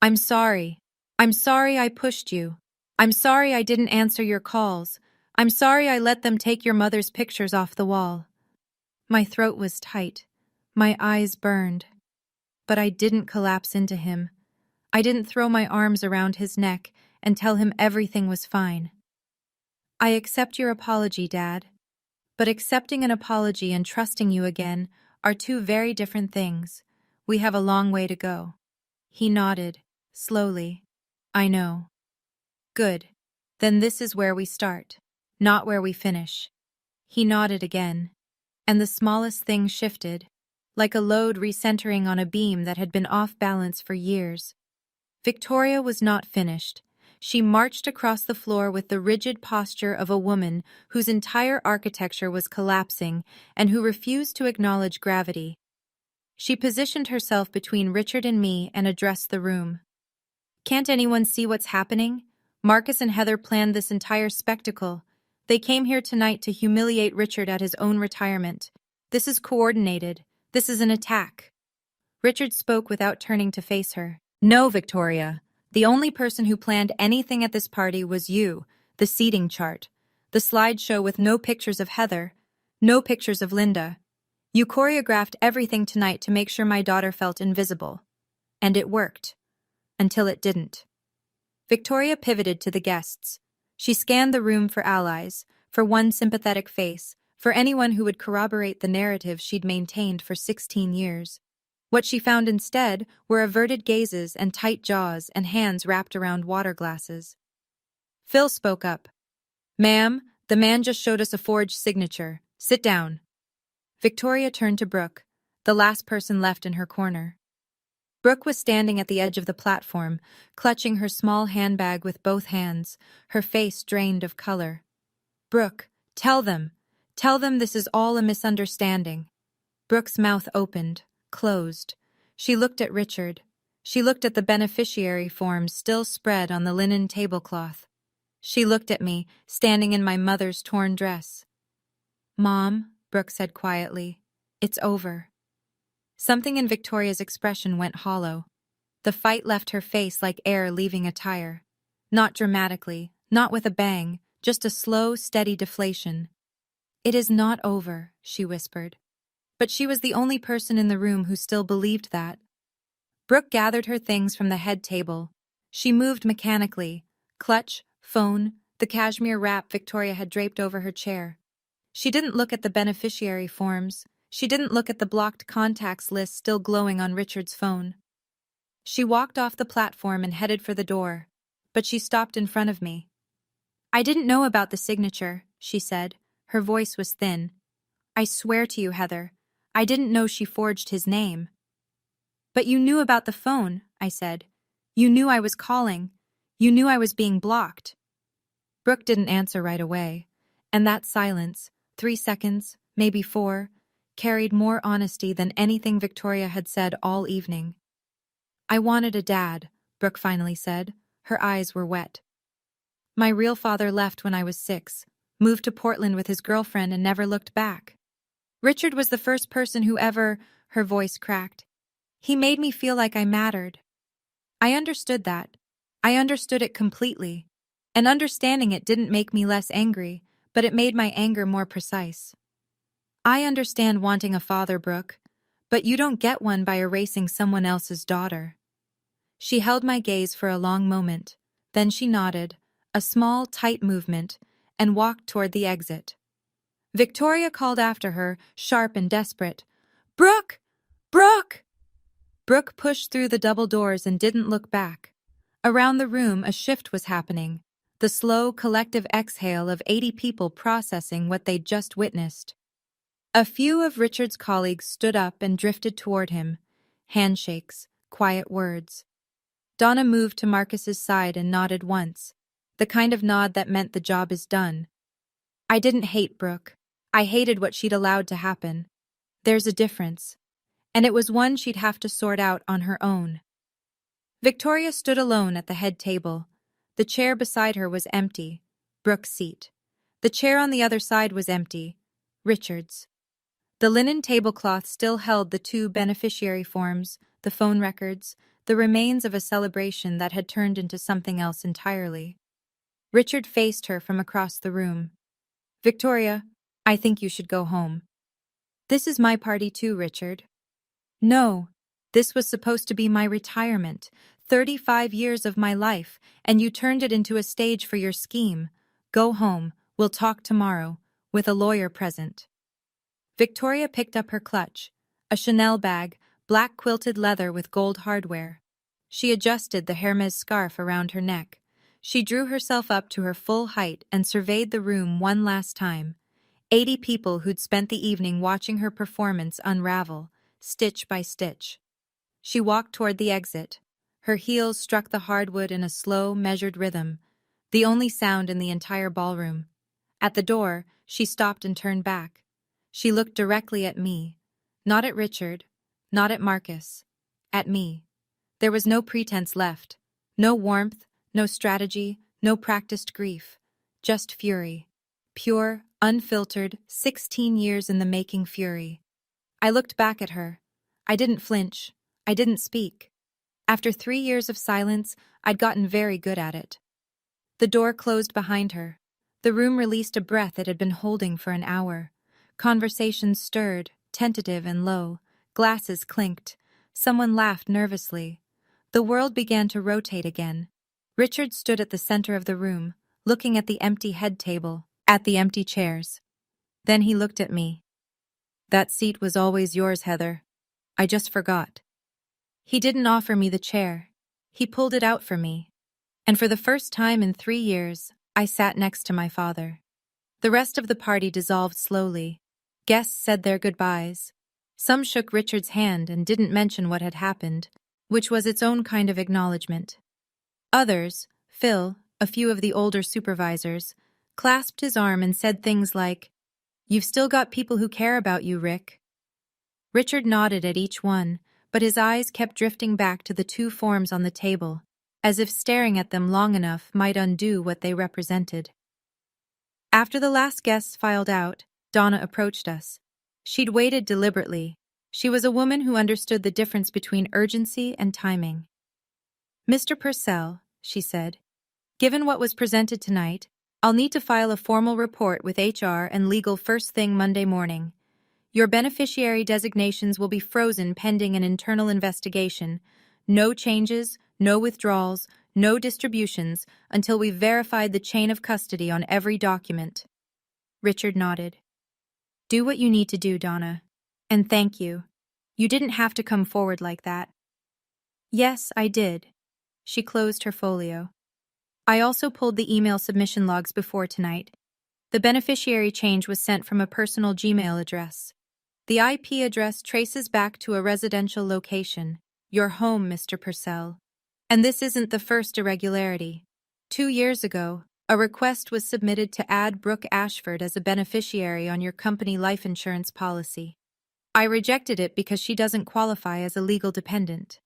I'm sorry. I'm sorry I pushed you. I'm sorry I didn't answer your calls. I'm sorry I let them take your mother's pictures off the wall. My throat was tight. My eyes burned. But I didn't collapse into him. I didn't throw my arms around his neck and tell him everything was fine. I accept your apology, Dad. But accepting an apology and trusting you again are two very different things. We have a long way to go. He nodded, slowly. I know. Good. Then this is where we start, not where we finish. He nodded again, and the smallest thing shifted, like a load recentering on a beam that had been off balance for years. Victoria was not finished. She marched across the floor with the rigid posture of a woman whose entire architecture was collapsing and who refused to acknowledge gravity. She positioned herself between Richard and me and addressed the room. Can't anyone see what's happening? Marcus and Heather planned this entire spectacle. They came here tonight to humiliate Richard at his own retirement. This is coordinated. This is an attack. Richard spoke without turning to face her. No, Victoria. The only person who planned anything at this party was you, the seating chart, the slideshow with no pictures of Heather, no pictures of Linda. You choreographed everything tonight to make sure my daughter felt invisible. And it worked. Until it didn't. Victoria pivoted to the guests. She scanned the room for allies, for one sympathetic face, for anyone who would corroborate the narrative she'd maintained for 16 years. What she found instead were averted gazes and tight jaws and hands wrapped around water glasses. Phil spoke up. Ma'am, the man just showed us a forged signature. Sit down. Victoria turned to Brooke, the last person left in her corner. Brooke was standing at the edge of the platform, clutching her small handbag with both hands, her face drained of color. Brooke, tell them. Tell them this is all a misunderstanding. Brooke's mouth opened, closed. She looked at Richard. She looked at the beneficiary forms still spread on the linen tablecloth. She looked at me, standing in my mother's torn dress. Mom, Brooke said quietly, it's over. Something in Victoria's expression went hollow. The fight left her face like air leaving a tire. Not dramatically, not with a bang, just a slow, steady deflation. It is not over, she whispered. But she was the only person in the room who still believed that. Brooke gathered her things from the head table. She moved mechanically, clutch, phone, the cashmere wrap Victoria had draped over her chair. She didn't look at the beneficiary forms. She didn't look at the blocked contacts list still glowing on Richard's phone. She walked off the platform and headed for the door, but she stopped in front of me. I didn't know about the signature, she said. Her voice was thin. I swear to you, Heather, I didn't know she forged his name. But you knew about the phone, I said. You knew I was calling. You knew I was being blocked. Brooke didn't answer right away, and that silence, 3 seconds, maybe 4, carried more honesty than anything Victoria had said all evening. I wanted a dad, Brooke finally said. Her eyes were wet. My real father left when I was 6, moved to Portland with his girlfriend and never looked back. Richard was the first person who ever, her voice cracked. He made me feel like I mattered. I understood that. I understood it completely. And understanding it didn't make me less angry, but it made my anger more precise. I understand wanting a father, Brooke, but you don't get one by erasing someone else's daughter. She held my gaze for a long moment, then she nodded, a small, tight movement, and walked toward the exit. Victoria called after her, sharp and desperate. "Brooke! Brooke!" Brooke pushed through the double doors and didn't look back. Around the room, a shift was happening, the slow, collective exhale of 80 people processing what they'd just witnessed. A few of Richard's colleagues stood up and drifted toward him. Handshakes, quiet words. Donna moved to Marcus's side and nodded once, the kind of nod that meant the job is done. I didn't hate Brooke. I hated what she'd allowed to happen. There's a difference. And it was one she'd have to sort out on her own. Victoria stood alone at the head table. The chair beside her was empty, Brooke's seat. The chair on the other side was empty, Richard's. The linen tablecloth still held the 2 beneficiary forms, the phone records, the remains of a celebration that had turned into something else entirely. Richard faced her from across the room. "Victoria, I think you should go home." "This is my party too, Richard." "No, this was supposed to be my retirement, 35 years of my life, and you turned it into a stage for your scheme. Go home, we'll talk tomorrow, with a lawyer present." Victoria picked up her clutch, a Chanel bag, black quilted leather with gold hardware. She adjusted the Hermes scarf around her neck. She drew herself up to her full height and surveyed the room one last time. 80 people who'd spent the evening watching her performance unravel, stitch by stitch. She walked toward the exit. Her heels struck the hardwood in a slow, measured rhythm, the only sound in the entire ballroom. At the door, she stopped and turned back. She looked directly at me. Not at Richard, not at Marcus. At me. There was no pretense left. No warmth, no strategy, no practiced grief. Just fury. Pure, unfiltered, 16 years in the making fury. I looked back at her. I didn't flinch. I didn't speak. After 3 years of silence, I'd gotten very good at it. The door closed behind her. The room released a breath it had been holding for an hour. Conversations stirred, tentative and low. Glasses clinked. Someone laughed nervously. The world began to rotate again. Richard stood at the center of the room, looking at the empty head table, at the empty chairs. Then he looked at me. "That seat was always yours, Heather. I just forgot." He didn't offer me the chair. He pulled it out for me. And for the first time in 3 years, I sat next to my father. The rest of the party dissolved slowly. Guests said their goodbyes. Some shook Richard's hand and didn't mention what had happened, which was its own kind of acknowledgement. Others, Phil, a few of the older supervisors, clasped his arm and said things like, "You've still got people who care about you, Rick." Richard nodded at each one, but his eyes kept drifting back to the 2 forms on the table, as if staring at them long enough might undo what they represented. After the last guests filed out, Donna approached us. She'd waited deliberately. She was a woman who understood the difference between urgency and timing. "Mr. Purcell," she said, "given what was presented tonight, I'll need to file a formal report with HR and legal first thing Monday morning. Your beneficiary designations will be frozen pending an internal investigation. No changes, no withdrawals, no distributions until we've verified the chain of custody on every document." Richard nodded. "Do what you need to do, Donna. And thank you. You didn't have to come forward like that." "Yes, I did." She closed her folio. "I also pulled the email submission logs before tonight. The beneficiary change was sent from a personal Gmail address. The IP address traces back to a residential location. "You're home, Mr. Purcell. And this isn't the first irregularity. 2 years ago, a request was submitted to add Brooke Ashford as a beneficiary on your company life insurance policy. I rejected it because she doesn't qualify as a legal dependent."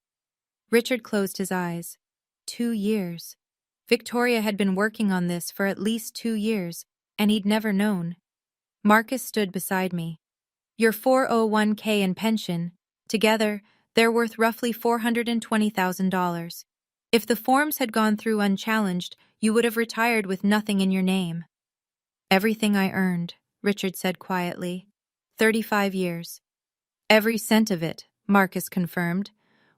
Richard closed his eyes. 2 years. Victoria had been working on this for at least 2 years, and he'd never known. Marcus stood beside me. "Your 401k and pension, together, they're worth roughly $420,000. If the forms had gone through unchallenged, you would have retired with nothing in your name." "Everything I earned," Richard said quietly. 35 years. "Every cent of it," Marcus confirmed,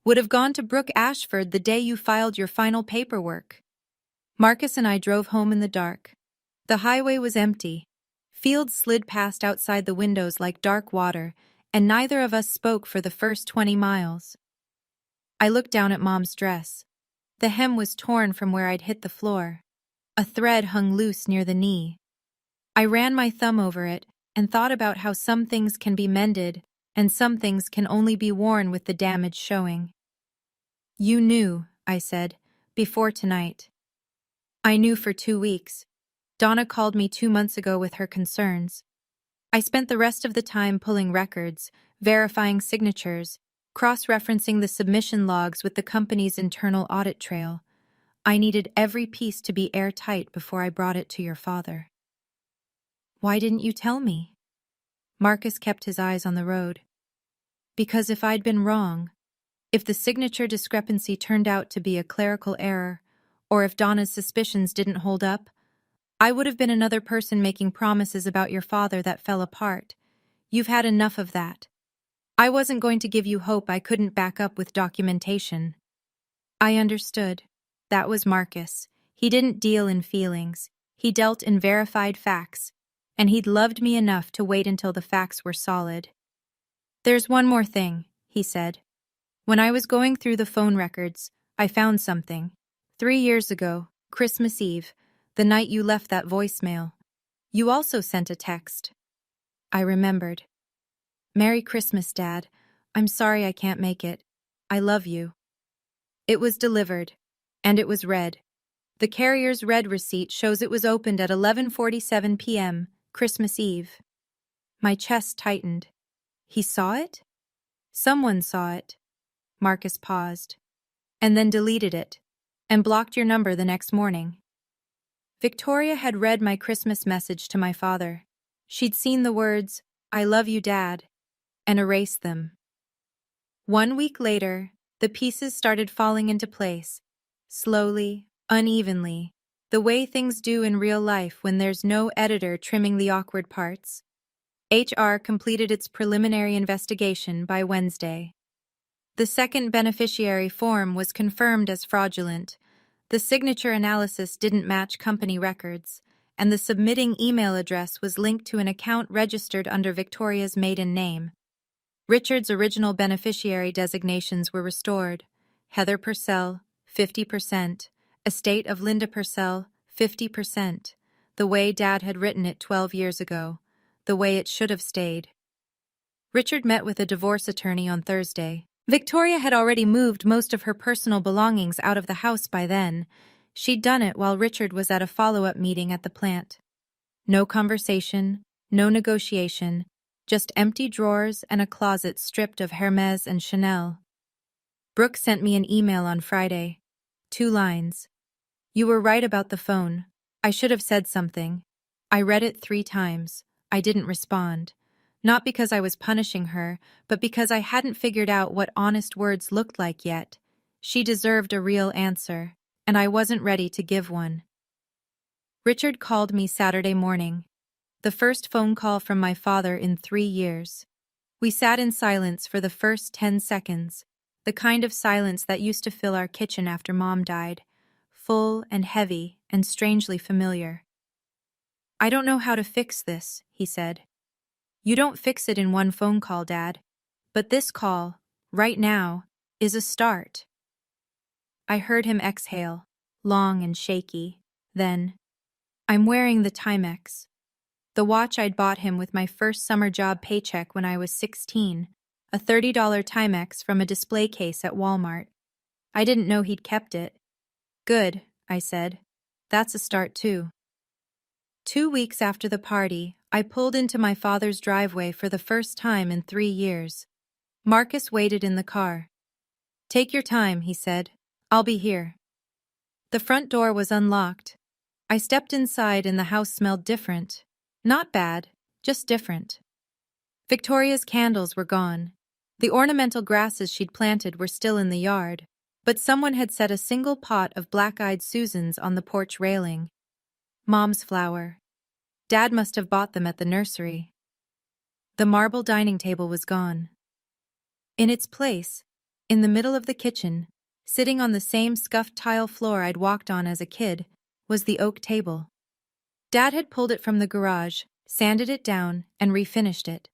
"would have gone to Brooke Ashford the day you filed your final paperwork." Marcus and I drove home in the dark. The highway was empty. Fields slid past outside the windows like dark water, and neither of us spoke for the first 20 miles. I looked down at Mom's dress. The hem was torn from where I'd hit the floor. A thread hung loose near the knee. I ran my thumb over it and thought about how some things can be mended and some things can only be worn with the damage showing. "You knew," I said, "before tonight." "I knew for 2 weeks. Donna called me 2 months ago with her concerns. I spent the rest of the time pulling records, verifying signatures, cross-referencing the submission logs with the company's internal audit trail. I needed every piece to be airtight before I brought it to your father." "Why didn't you tell me?" Marcus kept his eyes on the road. "Because if I'd been wrong, if the signature discrepancy turned out to be a clerical error, or if Donna's suspicions didn't hold up, I would have been another person making promises about your father that fell apart. You've had enough of that. I wasn't going to give you hope I couldn't back up with documentation." I understood. That was Marcus. He didn't deal in feelings. He dealt in verified facts, and he'd loved me enough to wait until the facts were solid. "There's one more thing," he said. "When I was going through the phone records, I found something. 3 years ago, Christmas Eve, the night you left that voicemail. You also sent a text." I remembered. "Merry Christmas, Dad. I'm sorry I can't make it. I love you." It was delivered, and it was read. The carrier's red receipt shows it was opened at 11:47 p.m., Christmas Eve. My chest tightened. He saw it? Someone saw it. Marcus paused. "And then deleted it, and blocked your number the next morning." Victoria had read my Christmas message to my father. She'd seen the words, "I love you, Dad," and erased them. 1 week later, the pieces started falling into place, slowly, unevenly, the way things do in real life when there's no editor trimming the awkward parts. HR completed its preliminary investigation by Wednesday. The second beneficiary form was confirmed as fraudulent. The signature analysis didn't match company records, and the submitting email address was linked to an account registered under Victoria's maiden name. Richard's original beneficiary designations were restored: Heather Purcell, 50%, estate of Linda Purcell, 50%, the way Dad had written it 12 years ago, the way it should have stayed. Richard met with a divorce attorney on Thursday. Victoria had already moved most of her personal belongings out of the house by then. She'd done it while Richard was at a follow-up meeting at the plant. No conversation, no negotiation, just empty drawers and a closet stripped of Hermes and Chanel. Brooke sent me an email on Friday. 2 lines. "You were right about the phone. I should have said something. I read it 3 times. I didn't respond. Not because I was punishing her, but because I hadn't figured out what honest words looked like yet. She deserved a real answer, and I wasn't ready to give one." Richard called me Saturday morning. The first phone call from my father in 3 years. We sat in silence for the first 10 seconds, the kind of silence that used to fill our kitchen after Mom died, full and heavy and strangely familiar. "I don't know how to fix this," he said. "You don't fix it in one phone call, Dad. But this call, right now, is a start." I heard him exhale, long and shaky. Then, "I'm wearing the Timex, the watch I'd bought him with my first summer job paycheck when I was 16. a $30 Timex from a display case at Walmart. I didn't know he'd kept it. Good, I said. That's a start too. 2 weeks after the party, I pulled into my father's driveway for the first time in 3 years. Marcus waited in the car. Take your time, he said. I'll be here. The front door was unlocked. I stepped inside and the house smelled different. Not bad, just different. Victoria's candles were gone. The ornamental grasses she'd planted were still in the yard, but someone had set a single pot of black-eyed Susans on the porch railing. Mom's flower. Dad must have bought them at the nursery. The marble dining table was gone. In its place, in the middle of the kitchen, sitting on the same scuffed tile floor I'd walked on as a kid, was the oak table. Dad had pulled it from the garage, sanded it down, and refinished it.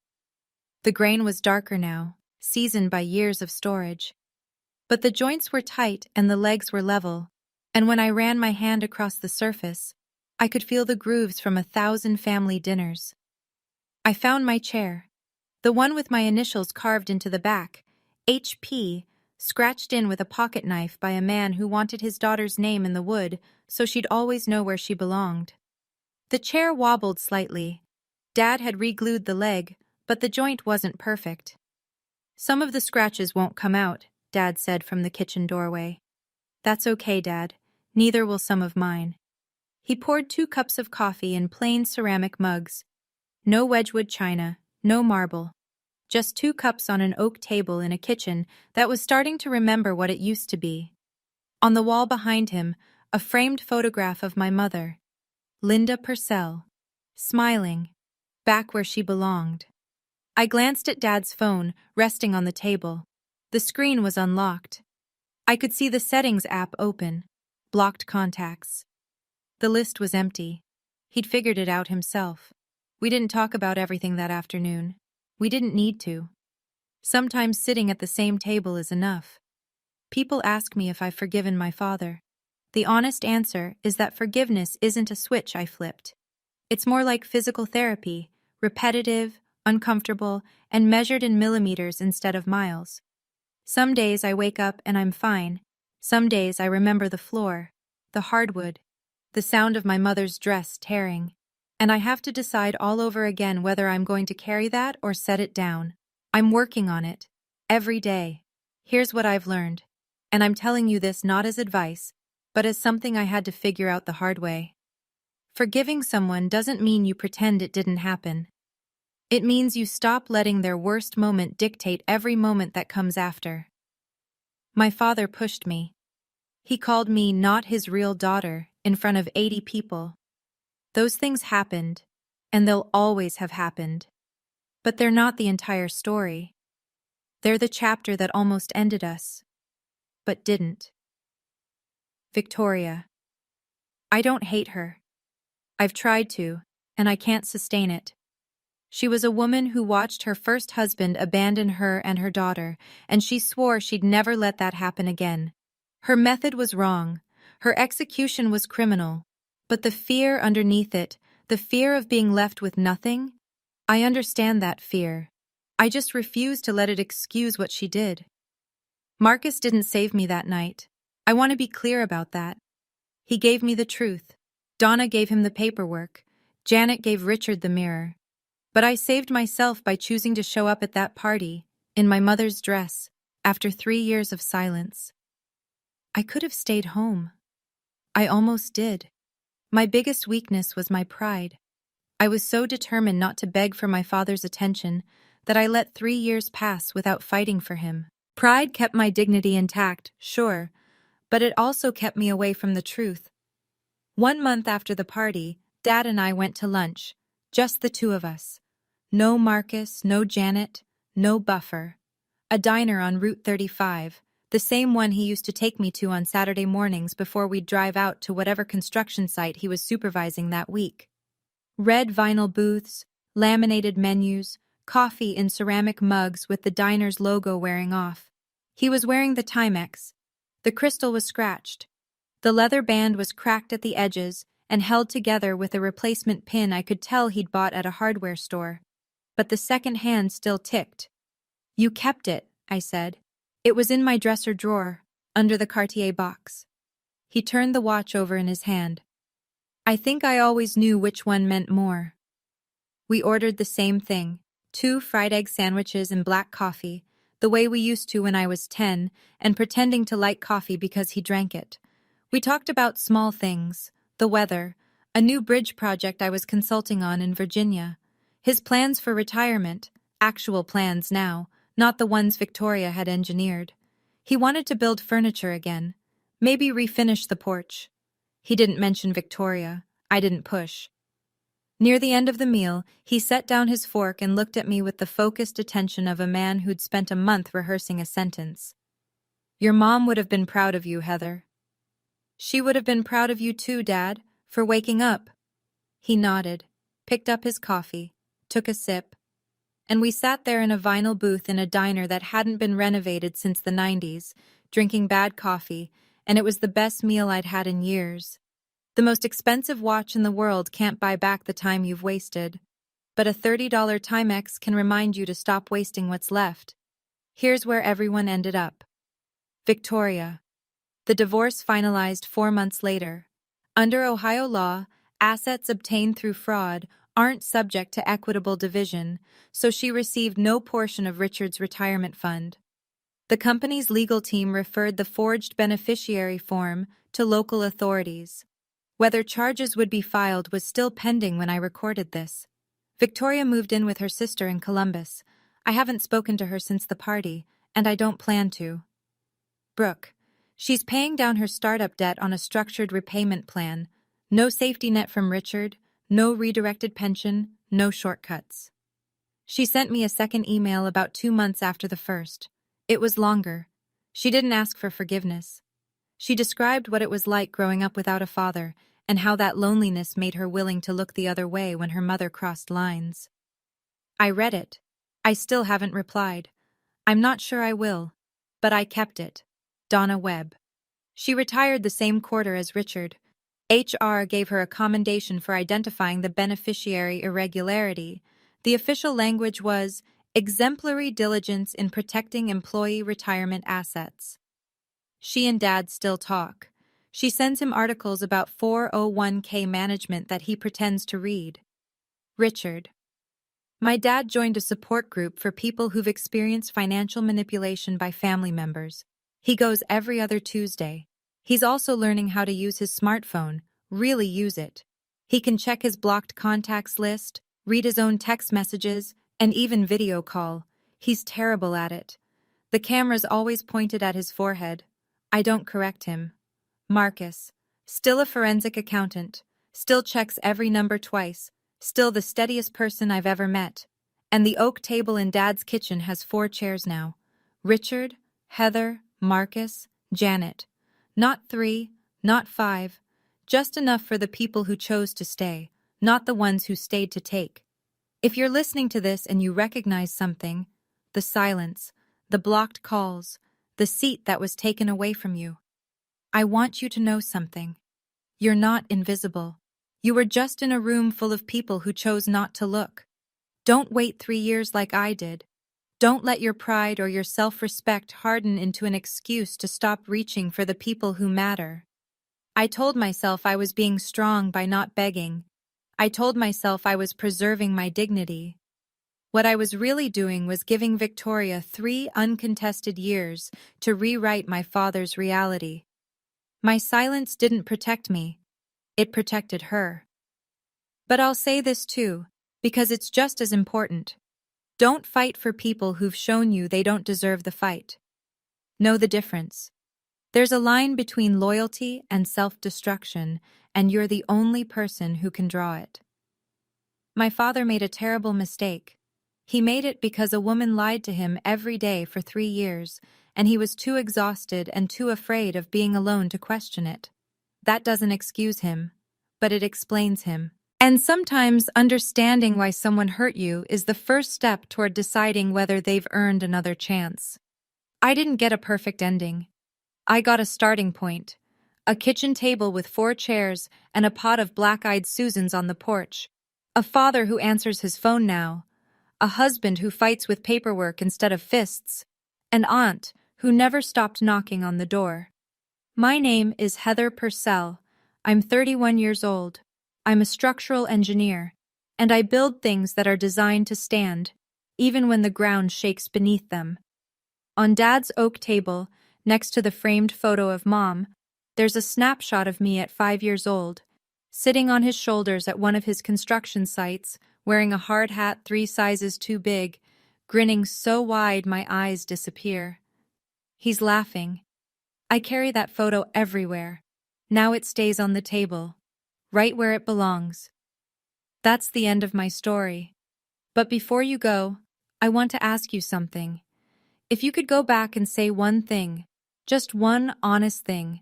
The grain was darker now, seasoned by years of storage. But the joints were tight and the legs were level, and when I ran my hand across the surface, I could feel the grooves from 1,000 family dinners. I found my chair, the one with my initials carved into the back, HP, scratched in with a pocket knife by a man who wanted his daughter's name in the wood so she'd always know where she belonged. The chair wobbled slightly. Dad had re-glued the leg, but the joint wasn't perfect. Some of the scratches won't come out, Dad said from the kitchen doorway. That's okay, Dad. Neither will some of mine. He poured 2 cups of coffee in plain ceramic mugs. No Wedgwood china, no marble. Just 2 cups on an oak table in a kitchen that was starting to remember what it used to be. On the wall behind him, a framed photograph of my mother, Linda Purcell, smiling, back where she belonged. I glanced at Dad's phone, resting on the table. The screen was unlocked. I could see the settings app open, blocked contacts. The list was empty. He'd figured it out himself. We didn't talk about everything that afternoon. We didn't need to. Sometimes sitting at the same table is enough. People ask me if I've forgiven my father. The honest answer is that forgiveness isn't a switch I flipped. It's more like physical therapy, repetitive, uncomfortable, and measured in millimeters instead of miles. Some days I wake up and I'm fine. Some days I remember the floor, the hardwood, the sound of my mother's dress tearing. And I have to decide all over again whether I'm going to carry that or set it down. I'm working on it. Every day. Here's what I've learned. And I'm telling you this not as advice, but as something I had to figure out the hard way. Forgiving someone doesn't mean you pretend it didn't happen. It means you stop letting their worst moment dictate every moment that comes after. My father pushed me. He called me not his real daughter in front of 80 people. Those things happened, and they'll always have happened. But they're not the entire story. They're the chapter that almost ended us, but didn't. Victoria. I don't hate her. I've tried to, and I can't sustain it. She was a woman who watched her first husband abandon her and her daughter, and she swore she'd never let that happen again. Her method was wrong. Her execution was criminal. But the fear underneath it, the fear of being left with nothing, I understand that fear. I just refuse to let it excuse what she did. Marcus didn't save me that night. I want to be clear about that. He gave me the truth. Donna gave him the paperwork. Janet gave Richard the mirror. But I saved myself by choosing to show up at that party, in my mother's dress, after 3 years of silence. I could have stayed home. I almost did. My biggest weakness was my pride. I was so determined not to beg for my father's attention that I let 3 years pass without fighting for him. Pride kept my dignity intact, sure, but it also kept me away from the truth. 1 month after the party, Dad and I went to lunch, just the 2 of us. No Marcus, no Janet, no buffer. A diner on Route 35, the same one he used to take me to on Saturday mornings before we'd drive out to whatever construction site he was supervising that week. Red vinyl booths, laminated menus, coffee in ceramic mugs with the diner's logo wearing off. He was wearing the Timex. The crystal was scratched. The leather band was cracked at the edges and held together with a replacement pin I could tell he'd bought at a hardware store. But the second hand still ticked. You kept it, I said. It was in my dresser drawer, under the Cartier box. He turned the watch over in his hand. I think I always knew which one meant more. We ordered the same thing, 2 fried egg sandwiches and black coffee, the way we used to when I was 10, and pretending to like coffee because he drank it. We talked about small things, the weather, a new bridge project I was consulting on in Virginia, his plans for retirement, actual plans now, not the ones Victoria had engineered. He wanted to build furniture again, maybe refinish the porch. He didn't mention Victoria. I didn't push. Near the end of the meal, he set down his fork and looked at me with the focused attention of a man who'd spent a month rehearsing a sentence. Your mom would have been proud of you, Heather. She would have been proud of you too, Dad, for waking up. He nodded, picked up his coffee, took a sip, and we sat there in a vinyl booth in a diner that hadn't been renovated since the 90s, drinking bad coffee, and it was the best meal I'd had in years. The most expensive watch in the world can't buy back the time you've wasted, but a $30 Timex can remind you to stop wasting what's left. Here's where everyone ended up. Victoria. The divorce finalized 4 months later. Under Ohio law, assets obtained through fraud aren't subject to equitable division, so she received no portion of Richard's retirement fund. The company's legal team referred the forged beneficiary form to local authorities. Whether charges would be filed was still pending when I recorded this. Victoria moved in with her sister in Columbus. I haven't spoken to her since the party, and I don't plan to. Brooke. She's paying down her startup debt on a structured repayment plan. No safety net from Richard, no redirected pension, no shortcuts. She sent me a second email about 2 months after the first. It was longer. She didn't ask for forgiveness. She described what it was like growing up without a father, and how that loneliness made her willing to look the other way when her mother crossed lines. I read it. I still haven't replied. I'm not sure I will. But I kept it. Donna Webb. She retired the same quarter as Richard. HR gave her a commendation for identifying the beneficiary irregularity. The official language was exemplary diligence in protecting employee retirement assets. She and Dad still talk. She sends him articles about 401k management that he pretends to read. Richard. My dad joined a support group for people who've experienced financial manipulation by family members. He goes every other Tuesday. He's also learning how to use his smartphone, really use it. He can check his blocked contacts list, read his own text messages, and even video call. He's terrible at it. The camera's always pointed at his forehead. I don't correct him. Marcus. Still a forensic accountant. Still checks every number twice. Still the steadiest person I've ever met. And the oak table in Dad's kitchen has 4 chairs now. Richard, Heather, Marcus, Janet. Not 3, not 5. Just enough for the people who chose to stay, not the ones who stayed to take. If you're listening to this and you recognize something, the silence, the blocked calls, the seat that was taken away from you, I want you to know something. You're not invisible. You were just in a room full of people who chose not to look. Don't wait 3 years like I did. Don't let your pride or your self-respect harden into an excuse to stop reaching for the people who matter. I told myself I was being strong by not begging. I told myself I was preserving my dignity. What I was really doing was giving Victoria 3 uncontested years to rewrite my father's reality. My silence didn't protect me. It protected her. But I'll say this too, because it's just as important. Don't fight for people who've shown you they don't deserve the fight. Know the difference. There's a line between loyalty and self-destruction, and you're the only person who can draw it. My father made a terrible mistake. He made it because a woman lied to him every day for 3 years, and he was too exhausted and too afraid of being alone to question it. That doesn't excuse him, but it explains him. And sometimes understanding why someone hurt you is the first step toward deciding whether they've earned another chance. I didn't get a perfect ending. I got a starting point. A kitchen table with 4 chairs and a pot of black-eyed Susans on the porch. A father who answers his phone now. a husband who fights with paperwork instead of fists, an aunt who never stopped knocking on the door. My name is Heather Purcell. I'm 31 years old. I'm a structural engineer, and I build things that are designed to stand, even when the ground shakes beneath them. On Dad's oak table, next to the framed photo of Mom, there's a snapshot of me at 5 years old, sitting on his shoulders at one of his construction sites, wearing a hard hat 3 sizes too big, grinning so wide my eyes disappear. He's laughing. I carry that photo everywhere. Now it stays on the table, right where it belongs. That's the end of my story. But before you go, I want to ask you something. If you could go back and say one thing, just one honest thing,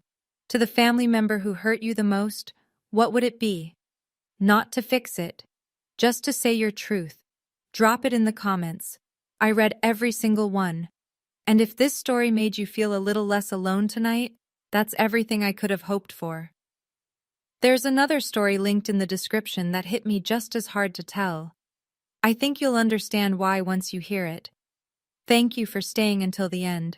to the family member who hurt you the most, what would it be? Not to fix it, just to say your truth. Drop it in the comments. I read every single one. And if this story made you feel a little less alone tonight, that's everything I could have hoped for. There's another story linked in the description that hit me just as hard to tell. I think you'll understand why once you hear it. Thank you for staying until the end.